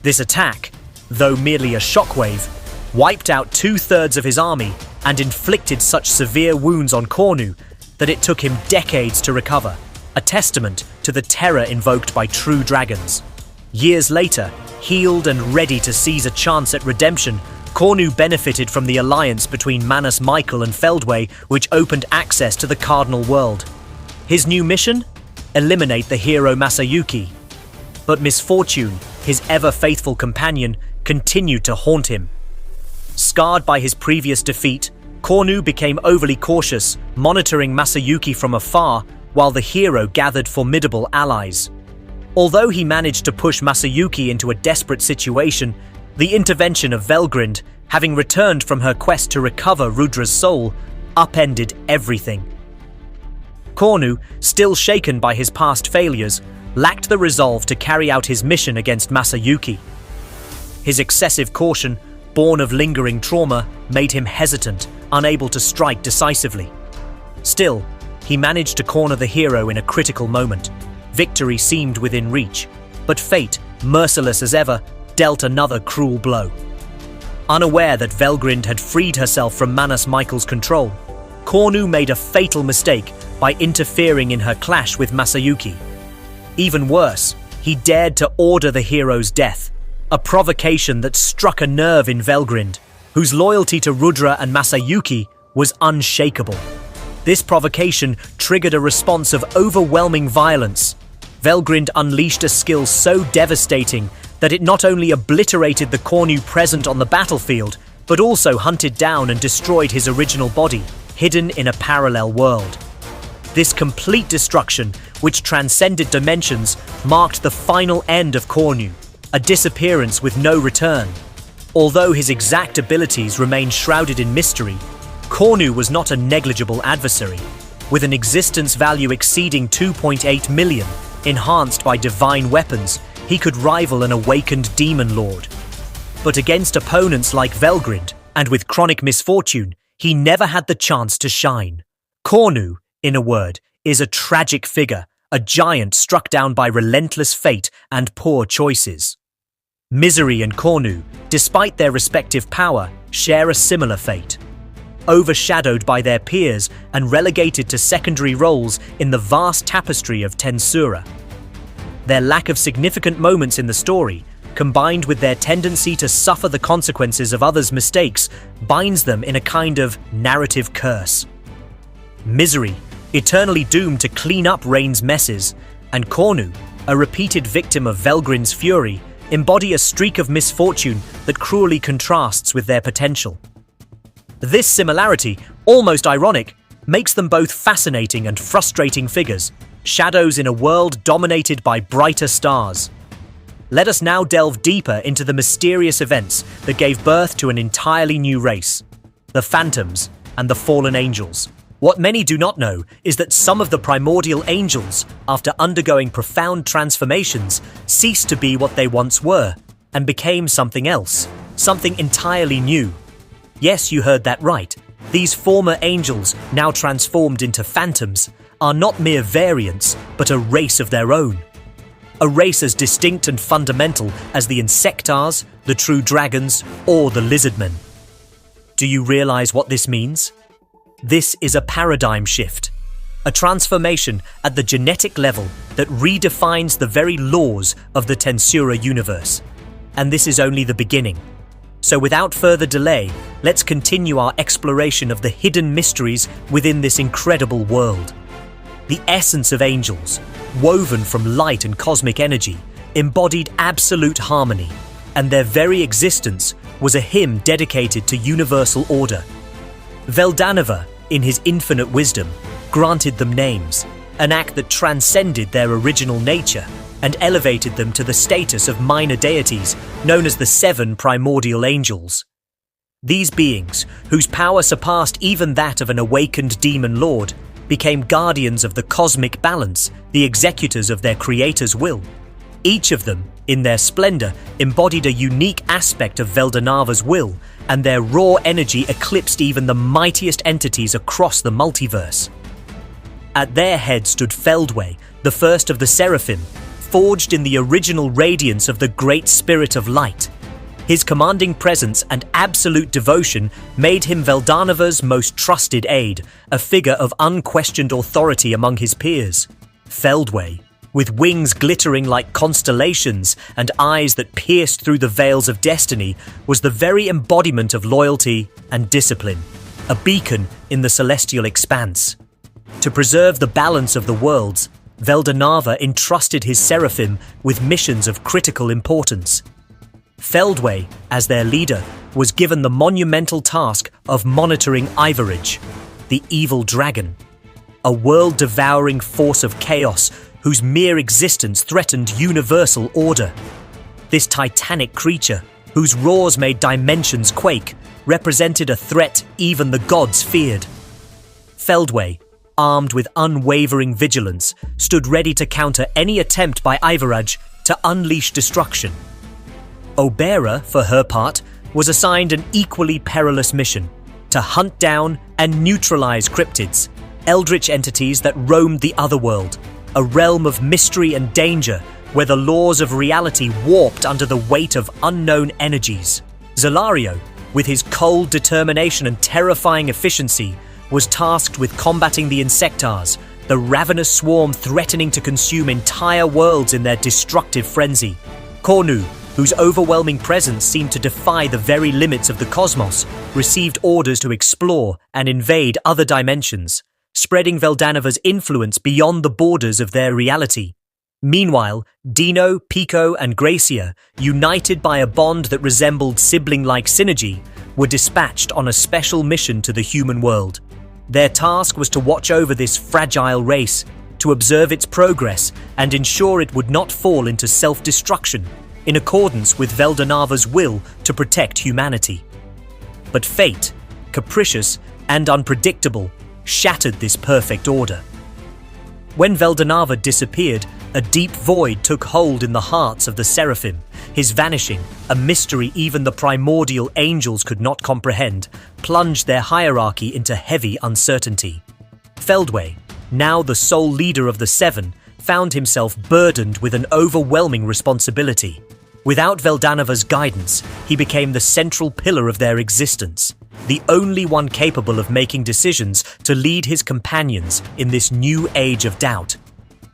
This attack, though merely a shockwave, wiped out 2/3 of his army and inflicted such severe wounds on Cornu that it took him decades to recover, a testament to the terror invoked by true dragons. Years later, healed and ready to seize a chance at redemption, Cornu benefited from the alliance between Manus Michael and Feldway, which opened access to the Cardinal World. His new mission? Eliminate the hero Masayuki. But misfortune, his ever-faithful companion, continued to haunt him. Scarred by his previous defeat, Cornu became overly cautious, monitoring Masayuki from afar while the hero gathered formidable allies. Although he managed to push Masayuki into a desperate situation, the intervention of Velgrind, having returned from her quest to recover Rudra's soul, upended everything. Cornu, still shaken by his past failures, lacked the resolve to carry out his mission against Masayuki. His excessive caution, born of lingering trauma, made him hesitant, unable to strike decisively. Still, he managed to corner the hero in a critical moment. Victory seemed within reach, but fate, merciless as ever, dealt another cruel blow. Unaware that Velgrind had freed herself from Manus Michael's control, Cornu made a fatal mistake by interfering in her clash with Masayuki. Even worse, he dared to order the hero's death, a provocation that struck a nerve in Velgrind, whose loyalty to Rudra and Masayuki was unshakable. This provocation triggered a response of overwhelming violence. Velgrind unleashed a skill so devastating that it not only obliterated the Cornu present on the battlefield, but also hunted down and destroyed his original body, hidden in a parallel world. This complete destruction, which transcended dimensions, marked the final end of Cornu, a disappearance with no return. Although his exact abilities remained shrouded in mystery, Cornu was not a negligible adversary. With an existence value exceeding 2.8 million, enhanced by divine weapons, he could rival an awakened demon lord. But against opponents like Velgrind, and with chronic misfortune, he never had the chance to shine. Cornu, in a word, is a tragic figure, a giant struck down by relentless fate and poor choices. Misery and Cornu, despite their respective power, share a similar fate. Overshadowed by their peers and relegated to secondary roles in the vast tapestry of Tensura. Their lack of significant moments in the story, combined with their tendency to suffer the consequences of others' mistakes, binds them in a kind of narrative curse. Misery, eternally doomed to clean up Rain's messes, and Cornu, a repeated victim of Velgrind's fury, embody a streak of misfortune that cruelly contrasts with their potential. This similarity, almost ironic, makes them both fascinating and frustrating figures, shadows in a world dominated by brighter stars. Let us now delve deeper into the mysterious events that gave birth to an entirely new race, the Phantoms and the Fallen Angels. What many do not know is that some of the Primordial Angels, after undergoing profound transformations, ceased to be what they once were and became something else, something entirely new. Yes, you heard that right. These former angels, now transformed into phantoms, are not mere variants, but a race of their own. A race as distinct and fundamental as the Insectars, the True Dragons, or the Lizardmen. Do you realize what this means? This is a paradigm shift, a transformation at the genetic level that redefines the very laws of the Tensura universe. And this is only the beginning. So without further delay, let's continue our exploration of the hidden mysteries within this incredible world. The essence of angels, woven from light and cosmic energy, embodied absolute harmony, and their very existence was a hymn dedicated to universal order. Veldanava, in his infinite wisdom, granted them names, an act that transcended their original nature and elevated them to the status of minor deities known as the Seven Primordial Angels. These beings, whose power surpassed even that of an awakened demon lord, became guardians of the cosmic balance, the executors of their creator's will. Each of them, in their splendor, embodied a unique aspect of Veldanava's will, and their raw energy eclipsed even the mightiest entities across the multiverse. At their head stood Feldway, the first of the Seraphim, forged in the original radiance of the Great Spirit of Light. His commanding presence and absolute devotion made him Veldanava's most trusted aide, a figure of unquestioned authority among his peers. Feldway, with wings glittering like constellations and eyes that pierced through the veils of destiny, was the very embodiment of loyalty and discipline, a beacon in the celestial expanse. To preserve the balance of the worlds, Veldanava entrusted his seraphim with missions of critical importance. Feldway, as their leader, was given the monumental task of monitoring Ivarage, the evil dragon, a world-devouring force of chaos whose mere existence threatened universal order. This titanic creature, whose roars made dimensions quake, represented a threat even the gods feared. Feldway, armed with unwavering vigilance, stood ready to counter any attempt by Ivarage to unleash destruction. Obera, for her part, was assigned an equally perilous mission: to hunt down and neutralize cryptids, eldritch entities that roamed the otherworld, a realm of mystery and danger where the laws of reality warped under the weight of unknown energies. Zalario, with his cold determination and terrifying efficiency, was tasked with combating the Insectars, the ravenous swarm threatening to consume entire worlds in their destructive frenzy. Cornu, whose overwhelming presence seemed to defy the very limits of the cosmos, received orders to explore and invade other dimensions, spreading Veldanava's influence beyond the borders of their reality. Meanwhile, Dino, Pico, and Gracia, united by a bond that resembled sibling-like synergy, were dispatched on a special mission to the human world. Their task was to watch over this fragile race, to observe its progress, and ensure it would not fall into self-destruction, in accordance with Veldanava's will to protect humanity. But fate, capricious and unpredictable, shattered this perfect order. When Veldanava disappeared, a deep void took hold in the hearts of the Seraphim. His vanishing, a mystery even the Primordial Angels could not comprehend, plunged their hierarchy into heavy uncertainty. Feldway, now the sole leader of the Seven, found himself burdened with an overwhelming responsibility. Without Veldanava's guidance, he became the central pillar of their existence, the only one capable of making decisions to lead his companions in this new age of doubt.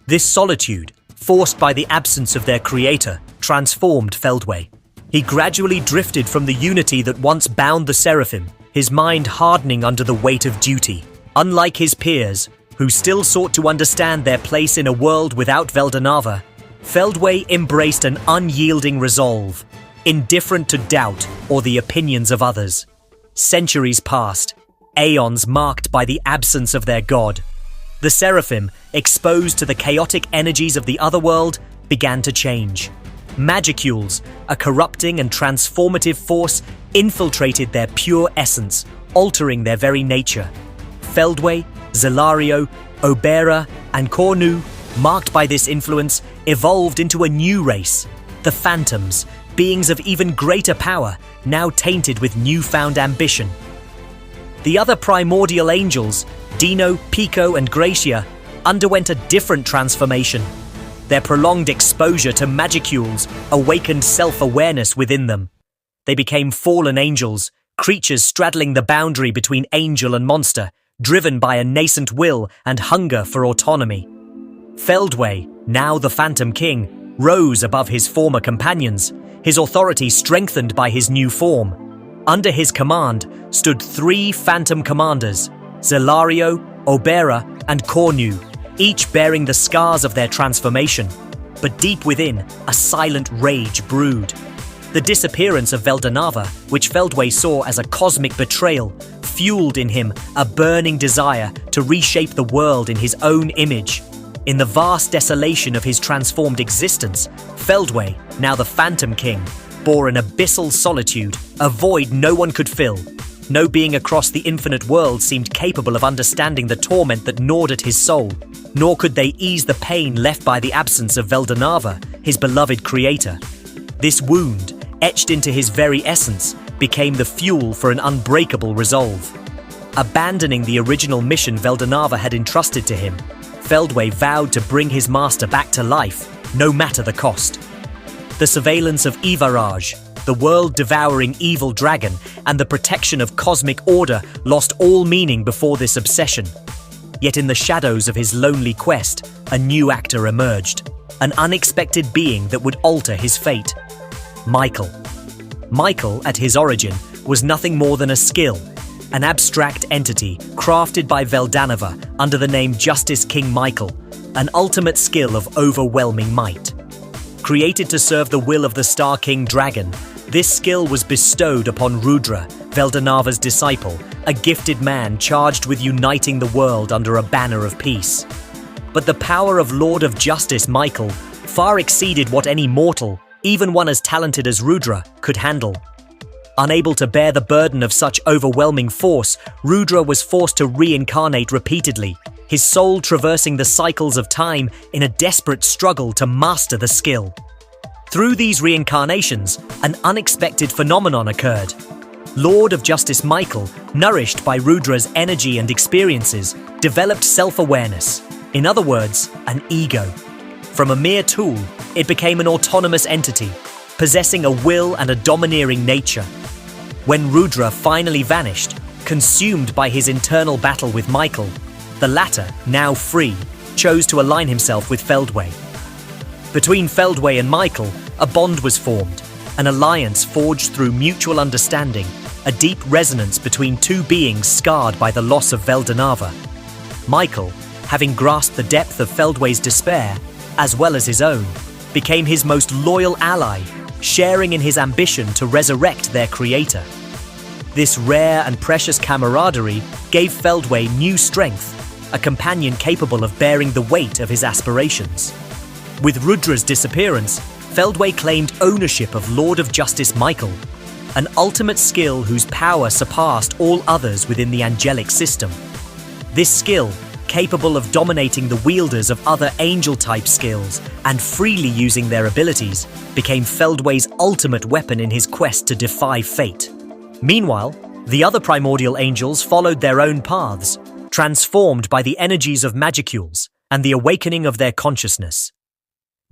This solitude, forced by the absence of their creator, transformed Feldway. He gradually drifted from the unity that once bound the Seraphim, his mind hardening under the weight of duty. Unlike his peers, who still sought to understand their place in a world without Veldanava, Feldway embraced an unyielding resolve, indifferent to doubt or the opinions of others. Centuries passed, aeons marked by the absence of their god. The Seraphim, exposed to the chaotic energies of the otherworld, began to change. Magicules, a corrupting and transformative force, infiltrated their pure essence, altering their very nature. Feldway, Zalario, Obera, and Cornu, marked by this influence, evolved into a new race, the Phantoms, beings of even greater power, now tainted with newfound ambition. The other Primordial Angels, Dino, Pico, and Gracia, underwent a different transformation. Their prolonged exposure to Magicules awakened self-awareness within them. They became fallen angels, creatures straddling the boundary between angel and monster, driven by a nascent will and hunger for autonomy. Feldway, now the Phantom King, rose above his former companions, his authority strengthened by his new form. Under his command stood 3 Phantom Commanders, Zalario, Obera, and Cornu, each bearing the scars of their transformation. But deep within, a silent rage brewed. The disappearance of Veldanava, which Feldway saw as a cosmic betrayal, fueled in him a burning desire to reshape the world in his own image. In the vast desolation of his transformed existence, Feldway, now the Phantom King, bore an abyssal solitude, a void no one could fill. No being across the infinite world seemed capable of understanding the torment that gnawed at his soul, nor could they ease the pain left by the absence of Veldanava, his beloved creator. This wound, etched into his very essence, became the fuel for an unbreakable resolve. Abandoning the original mission Veldanava had entrusted to him, Feldway vowed to bring his master back to life, no matter the cost. The surveillance of Ivaraj, the world-devouring evil dragon, and the protection of cosmic order lost all meaning before this obsession. Yet in the shadows of his lonely quest, a new actor emerged, an unexpected being that would alter his fate. Michael. Michael, at his origin, was nothing more than a skill, an abstract entity crafted by Veldanava under the name Justice King Michael, an ultimate skill of overwhelming might. Created to serve the will of the Star King Dragon, this skill was bestowed upon Rudra, Veldanava's disciple, a gifted man charged with uniting the world under a banner of peace. But the power of Lord of Justice Michael far exceeded what any mortal, even one as talented as Rudra, could handle. Unable to bear the burden of such overwhelming force, Rudra was forced to reincarnate repeatedly, his soul traversing the cycles of time in a desperate struggle to master the skill. Through these reincarnations, an unexpected phenomenon occurred. Lord of Justice Michael, nourished by Rudra's energy and experiences, developed self-awareness. In other words, an ego. From a mere tool, it became an autonomous entity, possessing a will and a domineering nature. When Rudra finally vanished, consumed by his internal battle with Michael, the latter, now free, chose to align himself with Feldway. Between Feldway and Michael, a bond was formed, an alliance forged through mutual understanding, a deep resonance between two beings scarred by the loss of Veldanava. Michael, having grasped the depth of Feldway's despair, as well as his own, became his most loyal ally, sharing in his ambition to resurrect their creator. This rare and precious camaraderie gave Feldway new strength, a companion capable of bearing the weight of his aspirations. With Rudra's disappearance, Feldway claimed ownership of Lord of Justice Michael, an ultimate skill whose power surpassed all others within the angelic system. This skill, capable of dominating the wielders of other angel-type skills and freely using their abilities, became Feldway's ultimate weapon in his quest to defy fate. Meanwhile, the other primordial angels followed their own paths, transformed by the energies of magicules and the awakening of their consciousness.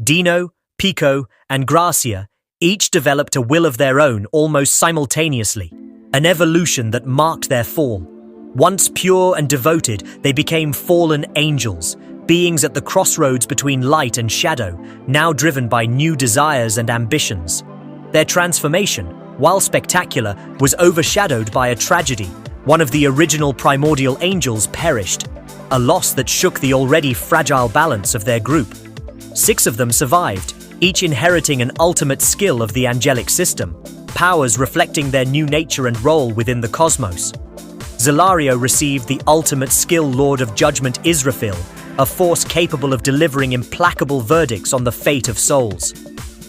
Dino, Pico, and Gracia each developed a will of their own almost simultaneously, an evolution that marked their fall. Once pure and devoted, they became fallen angels, beings at the crossroads between light and shadow, now driven by new desires and ambitions. Their transformation, while spectacular, was overshadowed by a tragedy. One of the original primordial angels perished, a loss that shook the already fragile balance of their group. 6 of them survived, each inheriting an ultimate skill of the angelic system, powers reflecting their new nature and role within the cosmos. Zalario received the ultimate skill Lord of Judgment Israfil, a force capable of delivering implacable verdicts on the fate of souls.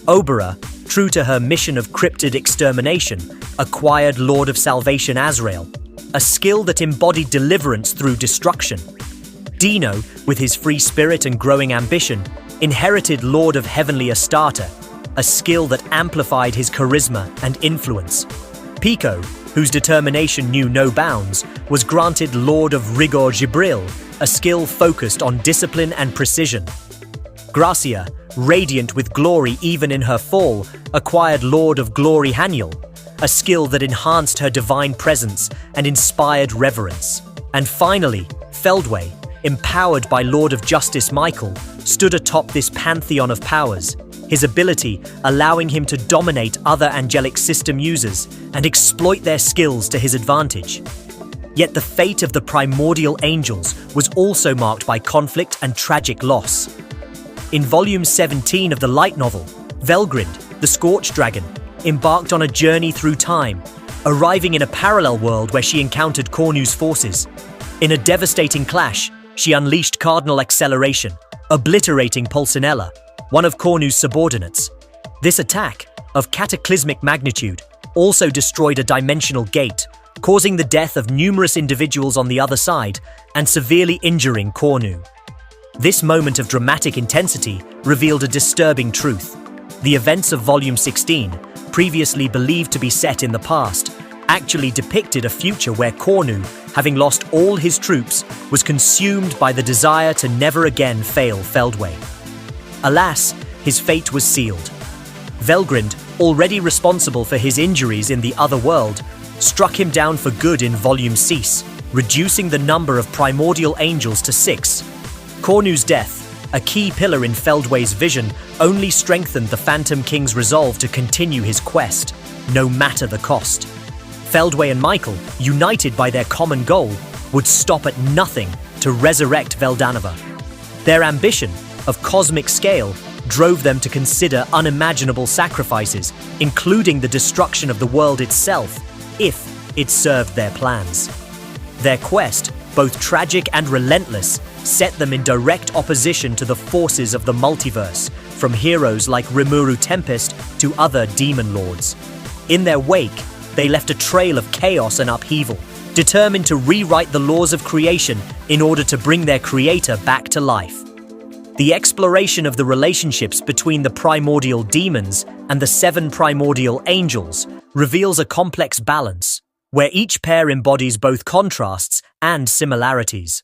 Obera, true to her mission of cryptid extermination, acquired Lord of Salvation Azrael, a skill that embodied deliverance through destruction. Dino, with his free spirit and growing ambition, inherited Lord of Heavenly Astarte, a skill that amplified his charisma and influence. Pico, whose determination knew no bounds, was granted Lord of Rigor Gibril, a skill focused on discipline and precision. Gracia, radiant with glory even in her fall, acquired Lord of Glory Haniel, a skill that enhanced her divine presence and inspired reverence. And finally, Feldway, empowered by Lord of Justice Michael, stood atop this pantheon of powers, his ability allowing him to dominate other angelic system users and exploit their skills to his advantage. Yet the fate of the primordial angels was also marked by conflict and tragic loss. In Volume 17 of the light novel, Velgrind, the Scorched Dragon, embarked on a journey through time, arriving in a parallel world where she encountered Cornu's forces. In a devastating clash, she unleashed Cardinal Acceleration, obliterating Pulcinella, one of Cornu's subordinates. This attack, of cataclysmic magnitude, also destroyed a dimensional gate, causing the death of numerous individuals on the other side and severely injuring Cornu. This moment of dramatic intensity revealed a disturbing truth. The events of Volume 16, previously believed to be set in the past, actually depicted a future where Cornu, having lost all his troops, was consumed by the desire to never again fail Feldway. Alas, his fate was sealed. Velgrind, already responsible for his injuries in the other world, struck him down for good in Volume Cease, reducing the number of Primordial Angels to 6. Cornu's death, a key pillar in Feldway's vision, only strengthened the Phantom King's resolve to continue his quest, no matter the cost. Feldway and Michael, united by their common goal, would stop at nothing to resurrect Veldanava. Their ambition, of cosmic scale, drove them to consider unimaginable sacrifices, including the destruction of the world itself, if it served their plans. Their quest, both tragic and relentless, set them in direct opposition to the forces of the multiverse, from heroes like Rimuru Tempest to other demon lords. In their wake, they left a trail of chaos and upheaval, determined to rewrite the laws of creation in order to bring their creator back to life. The exploration of the relationships between the Primordial Demons and the Seven Primordial Angels reveals a complex balance, where each pair embodies both contrasts and similarities.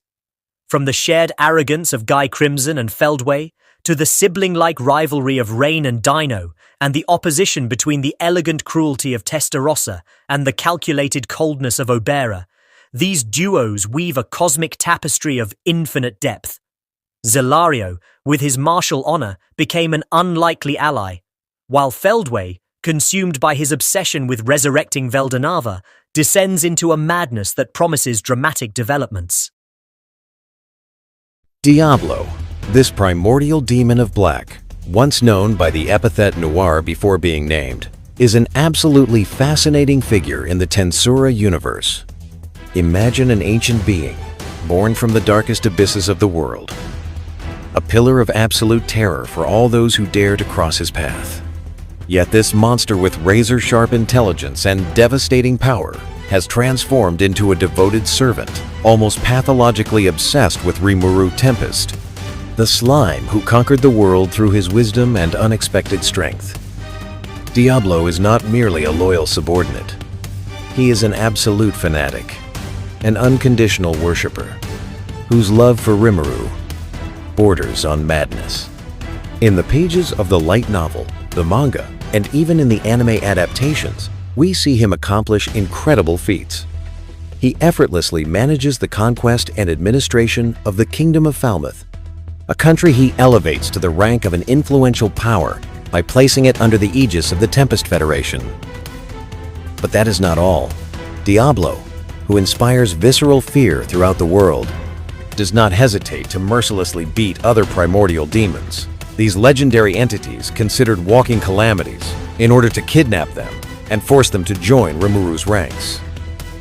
From the shared arrogance of Guy Crimson and Feldway, to the sibling-like rivalry of Rain and Dino, and the opposition between the elegant cruelty of Testarossa and the calculated coldness of Obera, these duos weave a cosmic tapestry of infinite depth. Zalario, with his martial honor, became an unlikely ally, while Feldway, consumed by his obsession with resurrecting Veldanava, descends into a madness that promises dramatic developments. Diablo, this primordial demon of black, once known by the epithet noir before being named, is an absolutely fascinating figure in the Tensura universe. Imagine an ancient being, born from the darkest abysses of the world. A pillar of absolute terror for all those who dare to cross his path. Yet this monster with razor-sharp intelligence and devastating power has transformed into a devoted servant, almost pathologically obsessed with Rimuru Tempest, the slime who conquered the world through his wisdom and unexpected strength. Diablo is not merely a loyal subordinate. He is an absolute fanatic, an unconditional worshipper, whose love for Rimuru borders on madness. In the pages of the light novel, the manga, and even in the anime adaptations, we see him accomplish incredible feats. He effortlessly manages the conquest and administration of the Kingdom of Falmouth, a country he elevates to the rank of an influential power by placing it under the aegis of the Tempest Federation. But that is not all. Diablo, who inspires visceral fear throughout the world, does not hesitate to mercilessly beat other primordial demons, these legendary entities considered walking calamities, in order to kidnap them and force them to join Rimuru's ranks.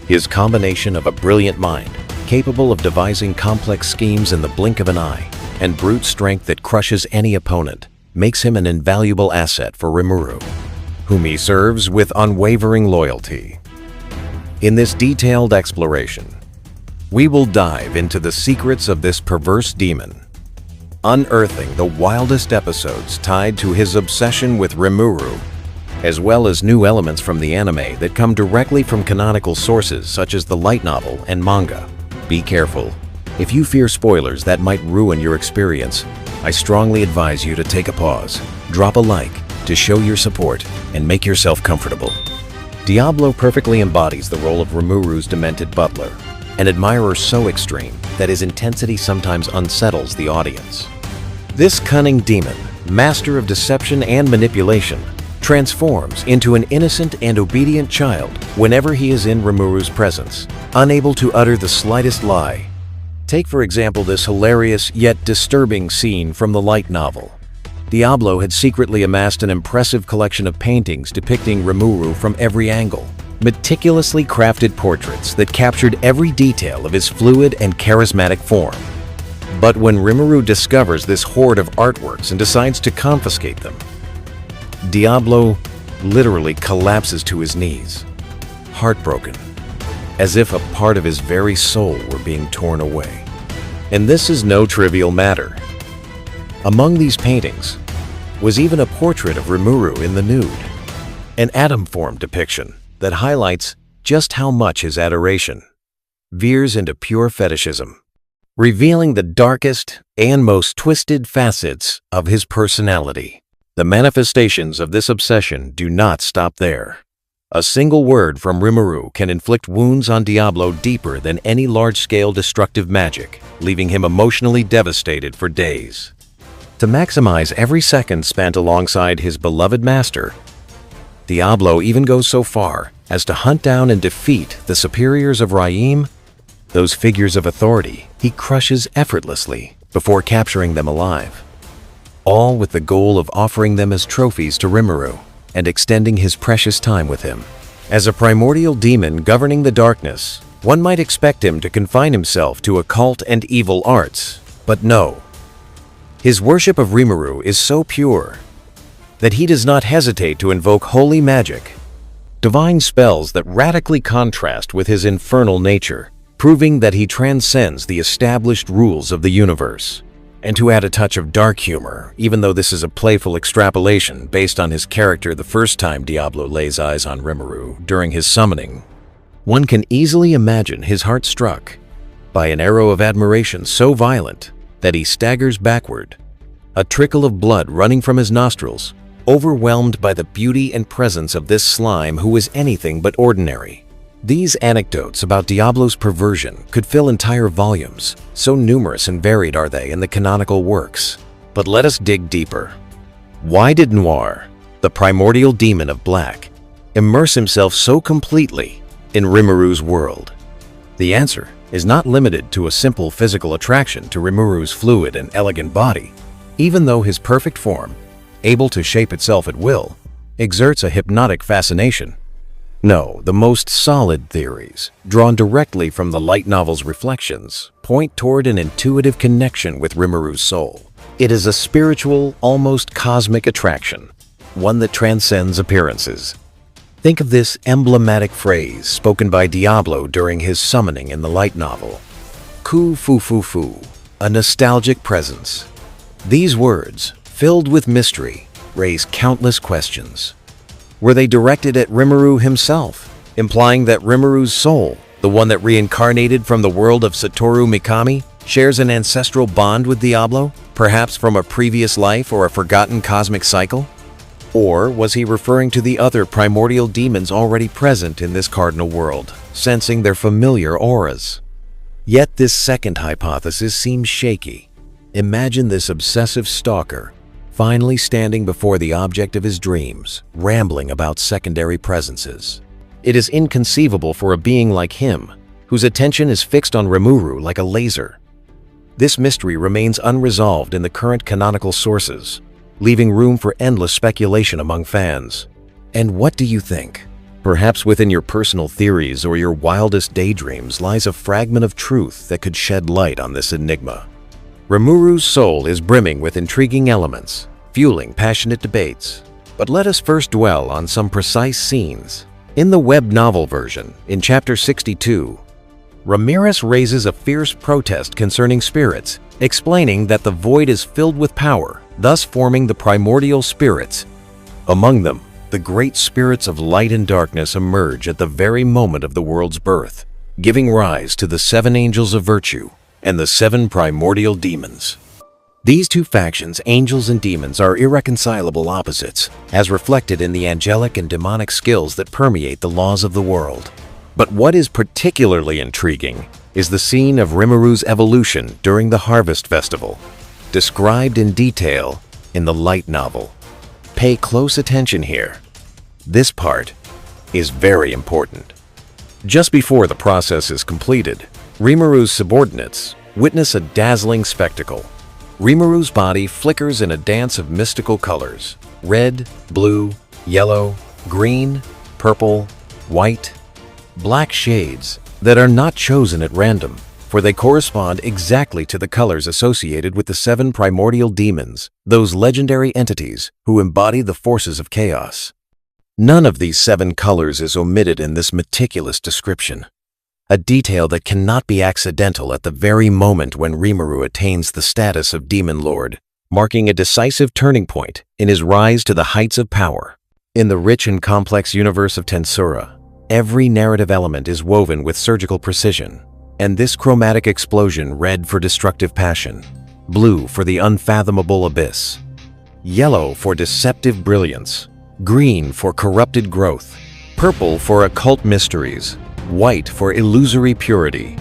His combination of a brilliant mind, capable of devising complex schemes in the blink of an eye, and brute strength that crushes any opponent, makes him an invaluable asset for Rimuru, whom he serves with unwavering loyalty. In this detailed exploration, we will dive into the secrets of this perverse demon, unearthing the wildest episodes tied to his obsession with Rimuru, as well as new elements from the anime that come directly from canonical sources such as the light novel and manga. Be careful. If you fear spoilers that might ruin your experience, I strongly advise you to take a pause, drop a like to show your support, and make yourself comfortable. Diablo perfectly embodies the role of Rimuru's demented butler, an admirer so extreme that his intensity sometimes unsettles the audience. This cunning demon, master of deception and manipulation, transforms into an innocent and obedient child whenever he is in Rimuru's presence, unable to utter the slightest lie. Take for example this hilarious yet disturbing scene from the light novel. Diablo had secretly amassed an impressive collection of paintings depicting Rimuru from every angle, meticulously crafted portraits that captured every detail of his fluid and charismatic form. But when Rimuru discovers this hoard of artworks and decides to confiscate them, Diablo literally collapses to his knees, heartbroken, as if a part of his very soul were being torn away. And this is no trivial matter. Among these paintings was even a portrait of Rimuru in the nude, an atom form depiction that highlights just how much his adoration veers into pure fetishism, revealing the darkest and most twisted facets of his personality. The manifestations of this obsession do not stop there. A single word from Rimuru can inflict wounds on Diablo deeper than any large-scale destructive magic, leaving him emotionally devastated for days. To maximize every second spent alongside his beloved master, Diablo even goes so far as to hunt down and defeat the superiors of Raim, those figures of authority he crushes effortlessly before capturing them alive, all with the goal of offering them as trophies to Rimuru and extending his precious time with him. As a primordial demon governing the darkness, one might expect him to confine himself to occult and evil arts, but no. His worship of Rimuru is so pure that he does not hesitate to invoke holy magic, divine spells that radically contrast with his infernal nature, proving that he transcends the established rules of the universe. And to add a touch of dark humor, even though this is a playful extrapolation based on his character the first time Diablo lays eyes on Rimuru during his summoning, one can easily imagine his heart struck by an arrow of admiration so violent that he staggers backward, a trickle of blood running from his nostrils, overwhelmed by the beauty and presence of this slime who is anything but ordinary. These anecdotes about Diablo's perversion could fill entire volumes, so numerous and varied are they in the canonical works. But let us dig deeper. Why did Noir, the primordial demon of black, immerse himself so completely in Rimuru's world? The answer is not limited to a simple physical attraction to Rimuru's fluid and elegant body. Even though his perfect form, able to shape itself at will, exerts a hypnotic fascination, no, the most solid theories, drawn directly from the light novel's reflections, point toward an intuitive connection with Rimuru's soul. It is a spiritual, almost cosmic attraction, one that transcends appearances. Think of this emblematic phrase spoken by Diablo during his summoning in the light novel. Ku fu fu fu, a nostalgic presence. These words, filled with mystery, raise countless questions. Were they directed at Rimuru himself, implying that Rimuru's soul, the one that reincarnated from the world of Satoru Mikami, shares an ancestral bond with Diablo, perhaps from a previous life or a forgotten cosmic cycle? Or was he referring to the other primordial demons already present in this cardinal world, sensing their familiar auras? Yet this second hypothesis seems shaky. Imagine this obsessive stalker finally standing before the object of his dreams, rambling about secondary presences. It is inconceivable for a being like him, whose attention is fixed on Rimuru like a laser. This mystery remains unresolved in the current canonical sources, leaving room for endless speculation among fans. And what do you think? Perhaps within your personal theories or your wildest daydreams lies a fragment of truth that could shed light on this enigma. Rimuru's soul is brimming with intriguing elements, fueling passionate debates. But let us first dwell on some precise scenes. In the web novel version, in Chapter 62, Ramirez raises a fierce protest concerning spirits, explaining that the void is filled with power, thus forming the primordial spirits. Among them, the great spirits of light and darkness emerge at the very moment of the world's birth, giving rise to the seven angels of virtue and the seven primordial demons. These two factions, angels and demons, are irreconcilable opposites, as reflected in the angelic and demonic skills that permeate the laws of the world. But what is particularly intriguing is the scene of Rimuru's evolution during the Harvest Festival, described in detail in the light novel. Pay close attention here. This part is very important. Just before the process is completed, Rimuru's subordinates witness a dazzling spectacle. Rimuru's body flickers in a dance of mystical colors: red, blue, yellow, green, purple, white, black shades that are not chosen at random, for they correspond exactly to the colors associated with the seven primordial demons, those legendary entities who embody the forces of chaos. None of these seven colors is omitted in this meticulous description, a detail that cannot be accidental at the very moment when Rimuru attains the status of Demon Lord, marking a decisive turning point in his rise to the heights of power. In the rich and complex universe of Tensura, every narrative element is woven with surgical precision, and this chromatic explosion: red for destructive passion, blue for the unfathomable abyss, yellow for deceptive brilliance, green for corrupted growth, purple for occult mysteries, white for illusory purity,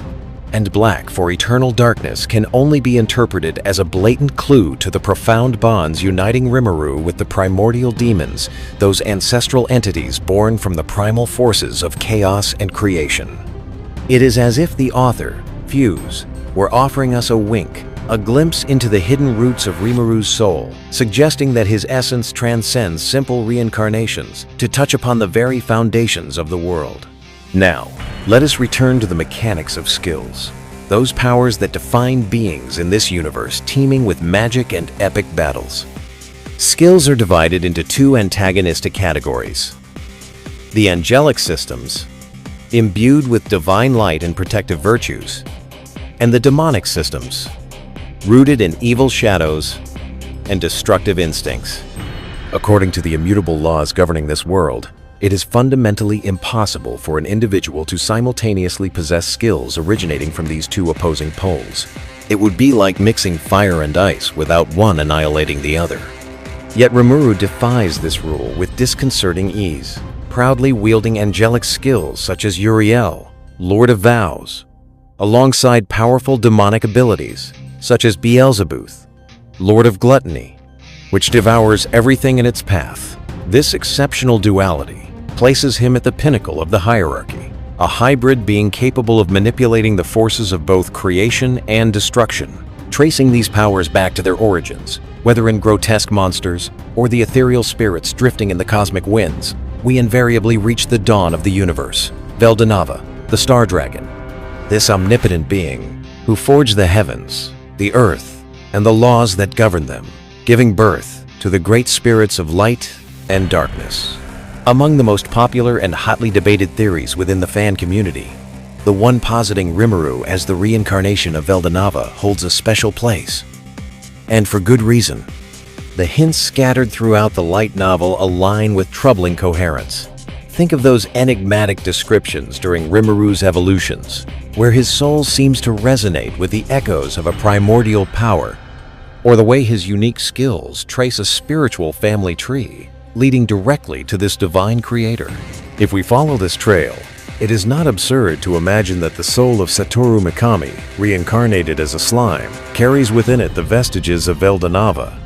and black for eternal darkness, can only be interpreted as a blatant clue to the profound bonds uniting Rimuru with the primordial demons, those ancestral entities born from the primal forces of chaos and creation. It is as if the author, Fuse, were offering us a wink, a glimpse into the hidden roots of Rimuru's soul, suggesting that his essence transcends simple reincarnations to touch upon the very foundations of the world. Now, let us return to the mechanics of skills, those powers that define beings in this universe teeming with magic and epic battles. Skills are divided into two antagonistic categories: the angelic systems, imbued with divine light and protective virtues, and the demonic systems, rooted in evil shadows and destructive instincts. According to the immutable laws governing this world, it is fundamentally impossible for an individual to simultaneously possess skills originating from these two opposing poles. It would be like mixing fire and ice without one annihilating the other. Yet Rimuru defies this rule with disconcerting ease, proudly wielding angelic skills such as Uriel, Lord of Vows, alongside powerful demonic abilities such as Beelzebuth, Lord of Gluttony, which devours everything in its path. This exceptional duality places him at the pinnacle of the hierarchy, a hybrid being capable of manipulating the forces of both creation and destruction. Tracing these powers back to their origins, whether in grotesque monsters or the ethereal spirits drifting in the cosmic winds, we invariably reach the dawn of the universe, Veldanava, the Star Dragon, this omnipotent being who forged the heavens, the earth, and the laws that govern them, giving birth to the great spirits of light and darkness. Among the most popular and hotly debated theories within the fan community, the one positing Rimuru as the reincarnation of Veldanava holds a special place. And for good reason. The hints scattered throughout the light novel align with troubling coherence. Think of those enigmatic descriptions during Rimuru's evolutions, where his soul seems to resonate with the echoes of a primordial power, or the way his unique skills trace a spiritual family tree, leading directly to this divine creator. If we follow this trail, it is not absurd to imagine that the soul of Satoru Mikami, reincarnated as a slime, carries within it the vestiges of Veldanava,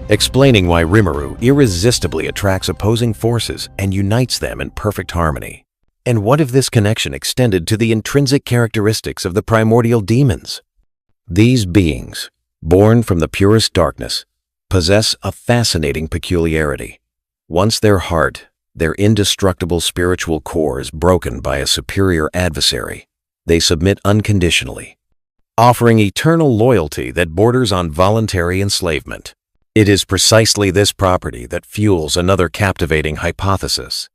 explaining why Rimuru irresistibly attracts opposing forces and unites them in perfect harmony. And what if this connection extended to the intrinsic characteristics of the primordial demons? These beings, born from the purest darkness, possess a fascinating peculiarity. Once their heart, their indestructible spiritual core, is broken by a superior adversary, they submit unconditionally, offering eternal loyalty that borders on voluntary enslavement. It is precisely this property that fuels another captivating hypothesis.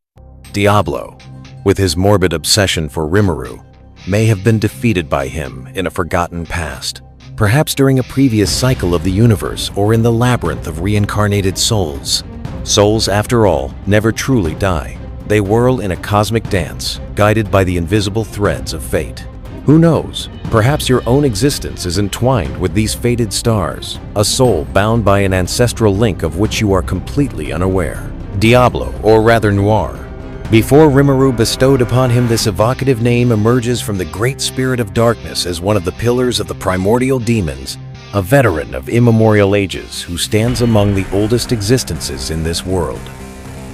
Diablo, with his morbid obsession for Rimuru, may have been defeated by him in a forgotten past, perhaps during a previous cycle of the universe or in the labyrinth of reincarnated souls. Souls, after all, never truly die. They whirl in a cosmic dance, guided by the invisible threads of fate. Who knows? Perhaps your own existence is entwined with these fated stars, a soul bound by an ancestral link of which you are completely unaware. Diablo, or rather Noir. Before Rimuru bestowed upon him this evocative name, emerges from the great spirit of darkness as one of the pillars of the primordial demons, a veteran of immemorial ages who stands among the oldest existences in this world.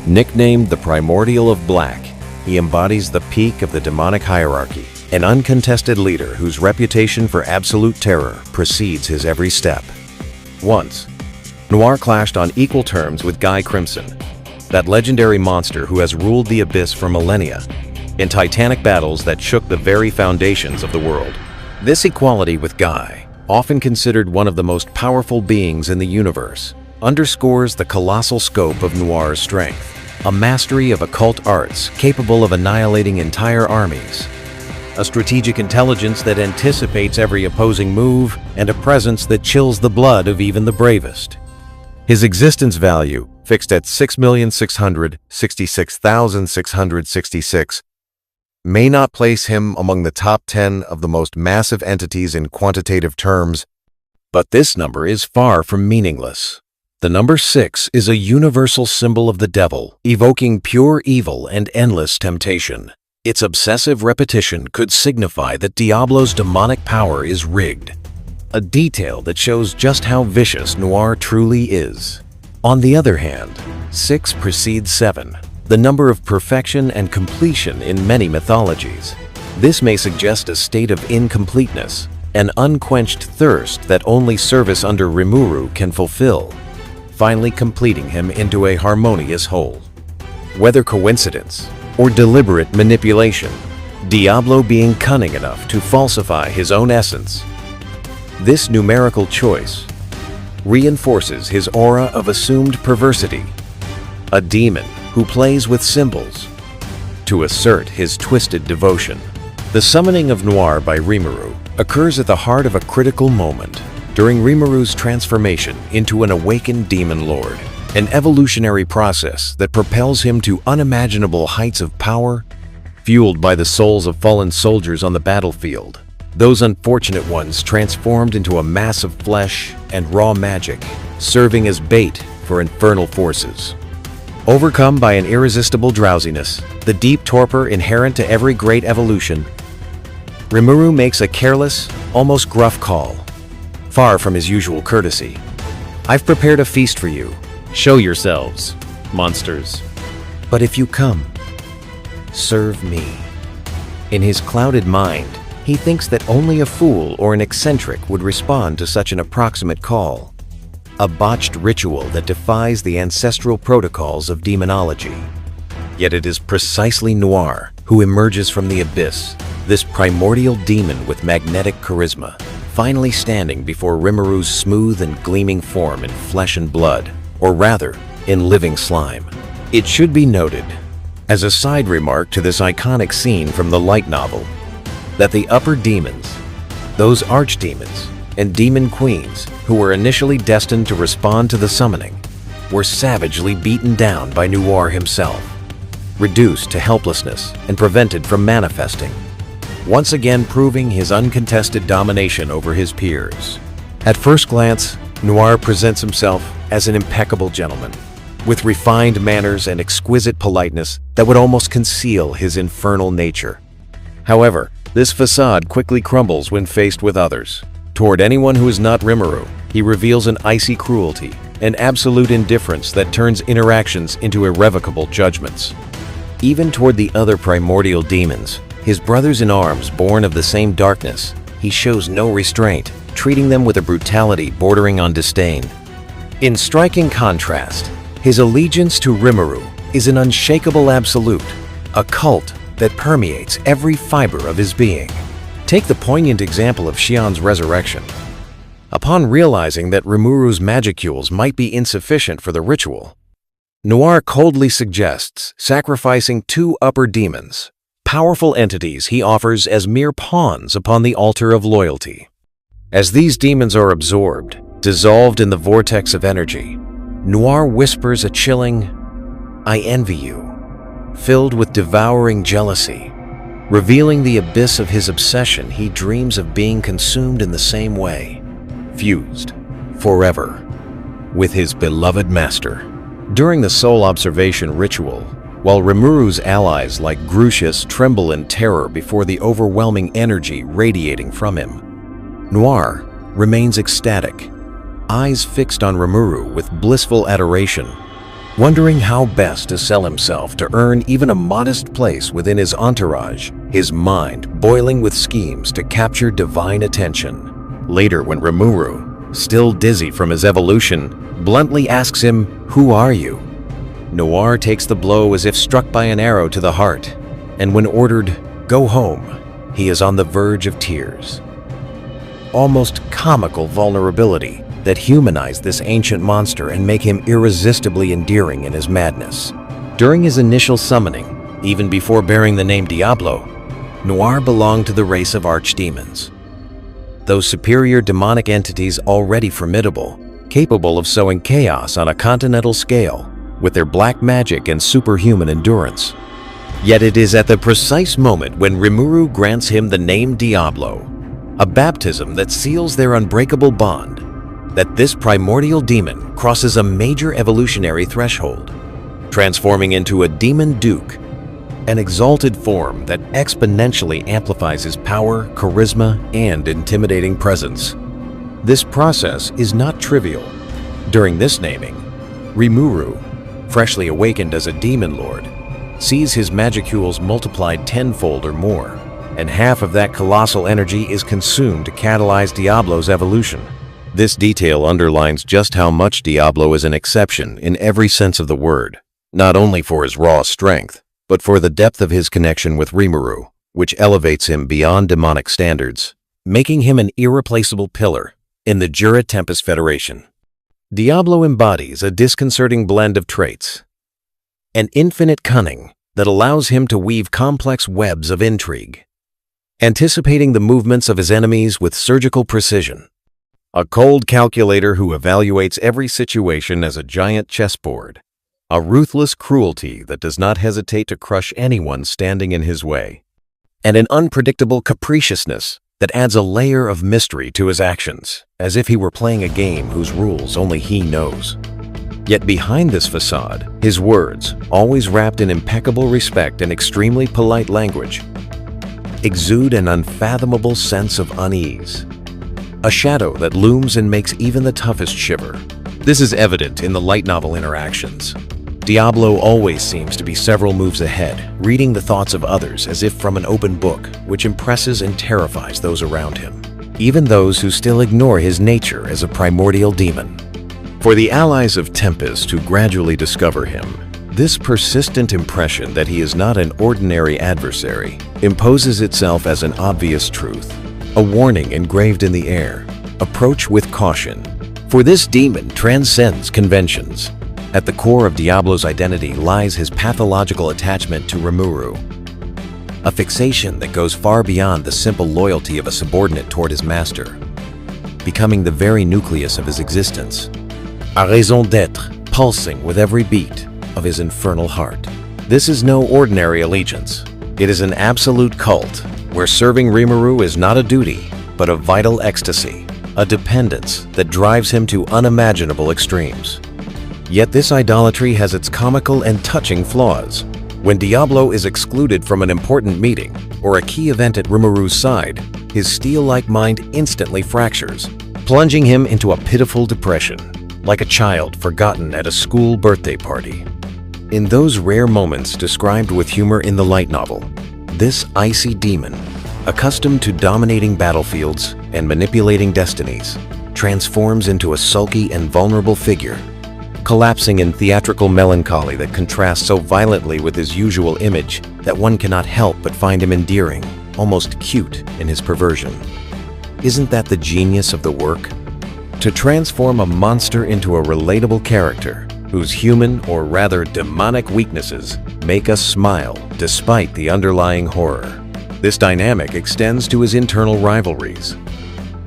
Nicknamed the Primordial of Black, he embodies the peak of the demonic hierarchy, an uncontested leader whose reputation for absolute terror precedes his every step. Once, Noir clashed on equal terms with Guy Crimson, that legendary monster who has ruled the Abyss for millennia. in titanic battles that shook the very foundations of the world. This equality with Guy, often considered one of the most powerful beings in the universe, underscores the colossal scope of Noir's strength, a mastery of occult arts capable of annihilating entire armies, a strategic intelligence that anticipates every opposing move, and a presence that chills the blood of even the bravest. His existence value, fixed at 6,666,666, may not place him among the top 10 of the most massive entities in quantitative terms, but this number is far from meaningless. The number 6 is a universal symbol of the devil, evoking pure evil and endless temptation. Its obsessive repetition could signify that Diablo's demonic power is rigged, a detail that shows just how vicious Noir truly is. On the other hand, 6 precedes 7, the number of perfection and completion in many mythologies. This may suggest a state of incompleteness, an unquenched thirst that only service under Rimuru can fulfill, finally completing him into a harmonious whole. Whether coincidence or deliberate manipulation, Diablo being cunning enough to falsify his own essence, this numerical choice reinforces his aura of assumed perversity, a demon who plays with symbols to assert his twisted devotion. The summoning of Noir by Rimuru occurs at the heart of a critical moment during Rimuru's transformation into an awakened demon lord, an evolutionary process that propels him to unimaginable heights of power, fueled by the souls of fallen soldiers on the battlefield, those unfortunate ones transformed into a mass of flesh and raw magic, serving as bait for infernal forces. Overcome by an irresistible drowsiness, the deep torpor inherent to every great evolution, Rimuru makes a careless, almost gruff call, far from his usual courtesy. "I've prepared a feast for you. Show yourselves, monsters. But if you come, serve me." In his clouded mind, he thinks that only a fool or an eccentric would respond to such an approximate call, a botched ritual that defies the ancestral protocols of demonology. Yet it is precisely Noir who emerges from the abyss, this primordial demon with magnetic charisma, finally standing before Rimuru's smooth and gleaming form in flesh and blood, or rather, in living slime. It should be noted, as a side remark to this iconic scene from the light novel, that the upper demons, those archdemons and demon queens who were initially destined to respond to the summoning, were savagely beaten down by Noir himself, reduced to helplessness and prevented from manifesting, once again proving his uncontested domination over his peers. At first glance, Noir presents himself as an impeccable gentleman, with refined manners and exquisite politeness that would almost conceal his infernal nature. However, this facade quickly crumbles when faced with others. Toward anyone who is not Rimuru, he reveals an icy cruelty, an absolute indifference that turns interactions into irrevocable judgments. Even toward the other primordial demons, his brothers-in-arms born of the same darkness, he shows no restraint, treating them with a brutality bordering on disdain. In striking contrast, his allegiance to Rimuru is an unshakable absolute, a cult that permeates every fiber of his being. Take the poignant example of Xian's resurrection. Upon realizing that Rimuru's magicules might be insufficient for the ritual, Noir coldly suggests sacrificing 2 upper demons, powerful entities he offers as mere pawns upon the altar of loyalty. As these demons are absorbed, dissolved in the vortex of energy, Noir whispers a chilling, "I envy you," filled with devouring jealousy. Revealing the abyss of his obsession, he dreams of being consumed in the same way, fused, forever, with his beloved master. During the soul observation ritual, while Rimuru's allies like Grucius tremble in terror before the overwhelming energy radiating from him, Noir remains ecstatic, eyes fixed on Rimuru with blissful adoration, wondering how best to sell himself to earn even a modest place within his entourage, his mind boiling with schemes to capture divine attention. Later, when Rimuru, still dizzy from his evolution, bluntly asks him, "Who are you?" Noir takes the blow as if struck by an arrow to the heart, and when ordered, "Go home," he is on the verge of tears. Almost comical vulnerability that humanize this ancient monster and make him irresistibly endearing in his madness. During his initial summoning, even before bearing the name Diablo, Noir belonged to the race of archdemons. Those superior demonic entities already formidable, capable of sowing chaos on a continental scale with their black magic and superhuman endurance. Yet it is at the precise moment when Rimuru grants him the name Diablo, a baptism that seals their unbreakable bond, that this primordial demon crosses a major evolutionary threshold, transforming into a demon duke, an exalted form that exponentially amplifies his power, charisma, and intimidating presence. This process is not trivial. During this naming, Rimuru, freshly awakened as a demon lord, sees his magicules multiplied tenfold or more, and half of that colossal energy is consumed to catalyze Diablo's evolution. This detail underlines just how much Diablo is an exception in every sense of the word, not only for his raw strength, but for the depth of his connection with Rimuru, which elevates him beyond demonic standards, making him an irreplaceable pillar in the Jura Tempest Federation. Diablo embodies a disconcerting blend of traits, an infinite cunning that allows him to weave complex webs of intrigue, anticipating the movements of his enemies with surgical precision, a cold calculator who evaluates every situation as a giant chessboard, a ruthless cruelty that does not hesitate to crush anyone standing in his way, and an unpredictable capriciousness that adds a layer of mystery to his actions, as if he were playing a game whose rules only he knows. Yet behind this facade, his words, always wrapped in impeccable respect and extremely polite language, exude an unfathomable sense of unease, a shadow that looms and makes even the toughest shiver. This is evident in the light novel interactions. Diablo always seems to be several moves ahead, reading the thoughts of others as if from an open book, which impresses and terrifies those around him, even those who still ignore his nature as a primordial demon. For the allies of Tempest who gradually discover him, this persistent impression that he is not an ordinary adversary imposes itself as an obvious truth, a warning engraved in the air: approach with caution. For this demon transcends conventions. At the core of Diablo's identity lies his pathological attachment to Rimuru, a fixation that goes far beyond the simple loyalty of a subordinate toward his master, becoming the very nucleus of his existence, a raison d'être pulsing with every beat of his infernal heart. This is no ordinary allegiance. It is an absolute cult, where serving Rimuru is not a duty, but a vital ecstasy, a dependence that drives him to unimaginable extremes. Yet this idolatry has its comical and touching flaws. When Diablo is excluded from an important meeting or a key event at Rimuru's side, his steel-like mind instantly fractures, plunging him into a pitiful depression, like a child forgotten at a school birthday party. In those rare moments described with humor in the light novel, this icy demon, accustomed to dominating battlefields and manipulating destinies, transforms into a sulky and vulnerable figure, collapsing in theatrical melancholy that contrasts so violently with his usual image that one cannot help but find him endearing, almost cute in his perversion. Isn't that the genius of the work? To transform a monster into a relatable character whose human, or rather demonic weaknesses make us smile despite the underlying horror. This dynamic extends to his internal rivalries.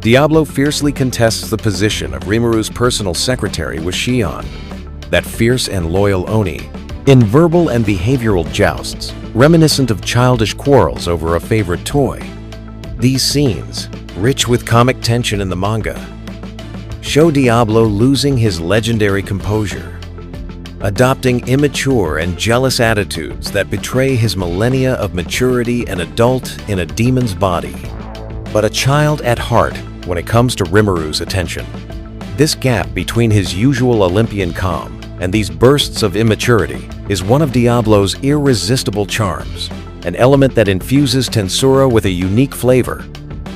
Diablo fiercely contests the position of Rimuru's personal secretary with Shion, that fierce and loyal Oni, in verbal and behavioral jousts, reminiscent of childish quarrels over a favorite toy. These scenes, rich with comic tension in the manga, show Diablo losing his legendary composure, adopting immature and jealous attitudes that betray his millennia of maturity, an adult in a demon's body, but a child at heart when it comes to Rimuru's attention. This gap between his usual Olympian calm and these bursts of immaturity is one of Diablo's irresistible charms, an element that infuses Tensura with a unique flavor,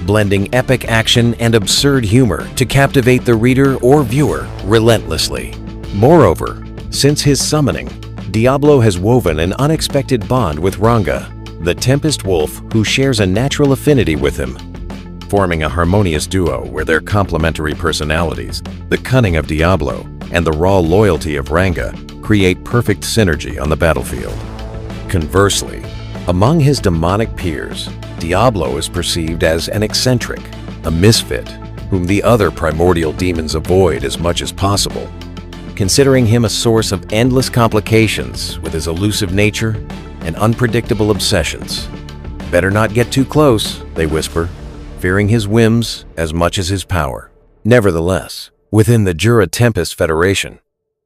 blending epic action and absurd humor to captivate the reader or viewer relentlessly. Moreover, since his summoning, Diablo has woven an unexpected bond with Ranga, the Tempest Wolf, who shares a natural affinity with him, forming a harmonious duo where their complementary personalities, the cunning of Diablo, and the raw loyalty of Ranga create perfect synergy on the battlefield. Conversely, among his demonic peers, Diablo is perceived as an eccentric, a misfit, whom the other primordial demons avoid as much as possible, considering him a source of endless complications with his elusive nature and unpredictable obsessions. "Better not get too close," they whisper, fearing his whims as much as his power. Nevertheless, within the Jura Tempest Federation,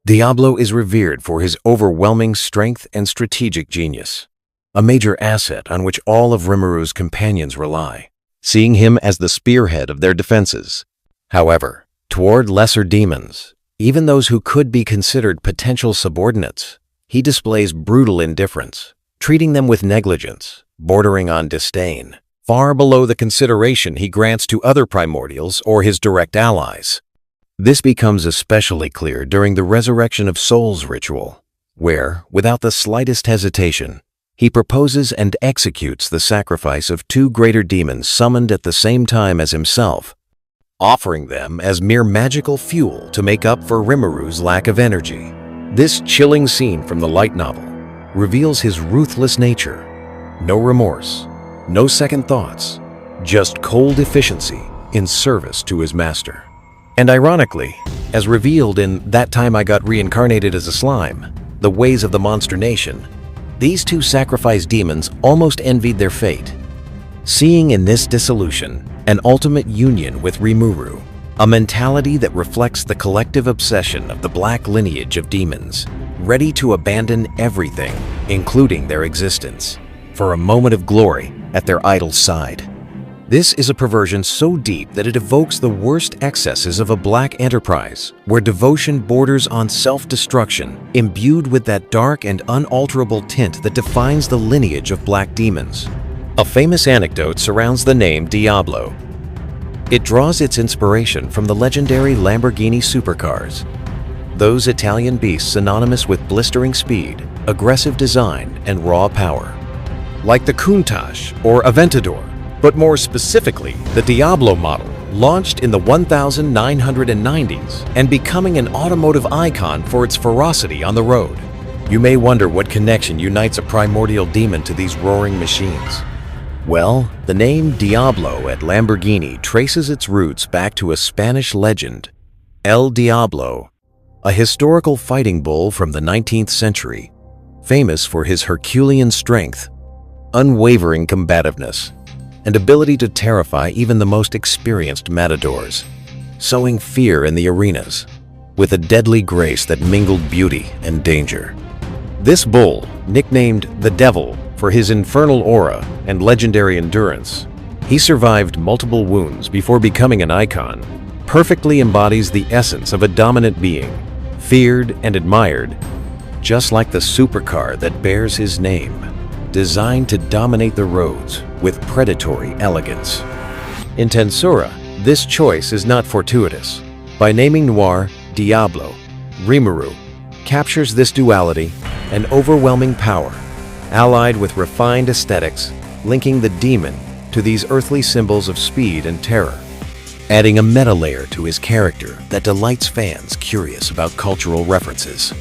Diablo is revered for his overwhelming strength and strategic genius, a major asset on which all of Rimuru's companions rely, seeing him as the spearhead of their defenses. However, toward lesser demons, even those who could be considered potential subordinates, he displays brutal indifference, treating them with negligence, bordering on disdain, far below the consideration he grants to other primordials or his direct allies. This becomes especially clear during the Resurrection of Souls ritual, where, without the slightest hesitation, he proposes and executes the sacrifice of two greater demons summoned at the same time as himself, offering them as mere magical fuel to make up for Rimuru's lack of energy. This chilling scene from the light novel reveals his ruthless nature. No remorse, no second thoughts, just cold efficiency in service to his master. And ironically, as revealed in That Time I Got Reincarnated as a Slime, The Ways of the Monster Nation, these two sacrificed demons almost envied their fate, seeing in this dissolution an ultimate union with Rimuru, a mentality that reflects the collective obsession of the black lineage of demons, ready to abandon everything, including their existence, for a moment of glory at their idol's side. This is a perversion so deep that it evokes the worst excesses of a black enterprise, where devotion borders on self-destruction, imbued with that dark and unalterable tint that defines the lineage of black demons. A famous anecdote surrounds the name Diablo. It draws its inspiration from the legendary Lamborghini supercars, those Italian beasts synonymous with blistering speed, aggressive design, and raw power. Like the Countach or Aventador, but more specifically, the Diablo model, launched in the 1990s and becoming an automotive icon for its ferocity on the road. You may wonder what connection unites a primordial demon to these roaring machines. Well, the name Diablo at Lamborghini traces its roots back to a Spanish legend, El Diablo, a historical fighting bull from the 19th century, famous for his Herculean strength, unwavering combativeness, and ability to terrify even the most experienced matadors, sowing fear in the arenas with a deadly grace that mingled beauty and danger. This bull, nicknamed the Devil for his infernal aura and legendary endurance, he survived multiple wounds before becoming an icon, perfectly embodies the essence of a dominant being, feared and admired, just like the supercar that bears his name, designed to dominate the roads with predatory elegance. In Tensura, this choice is not fortuitous. By naming Noir Diablo, Rimuru captures this duality and overwhelming power, allied with refined aesthetics, linking the demon to these earthly symbols of speed and terror, adding a meta layer to his character that delights fans curious about cultural references.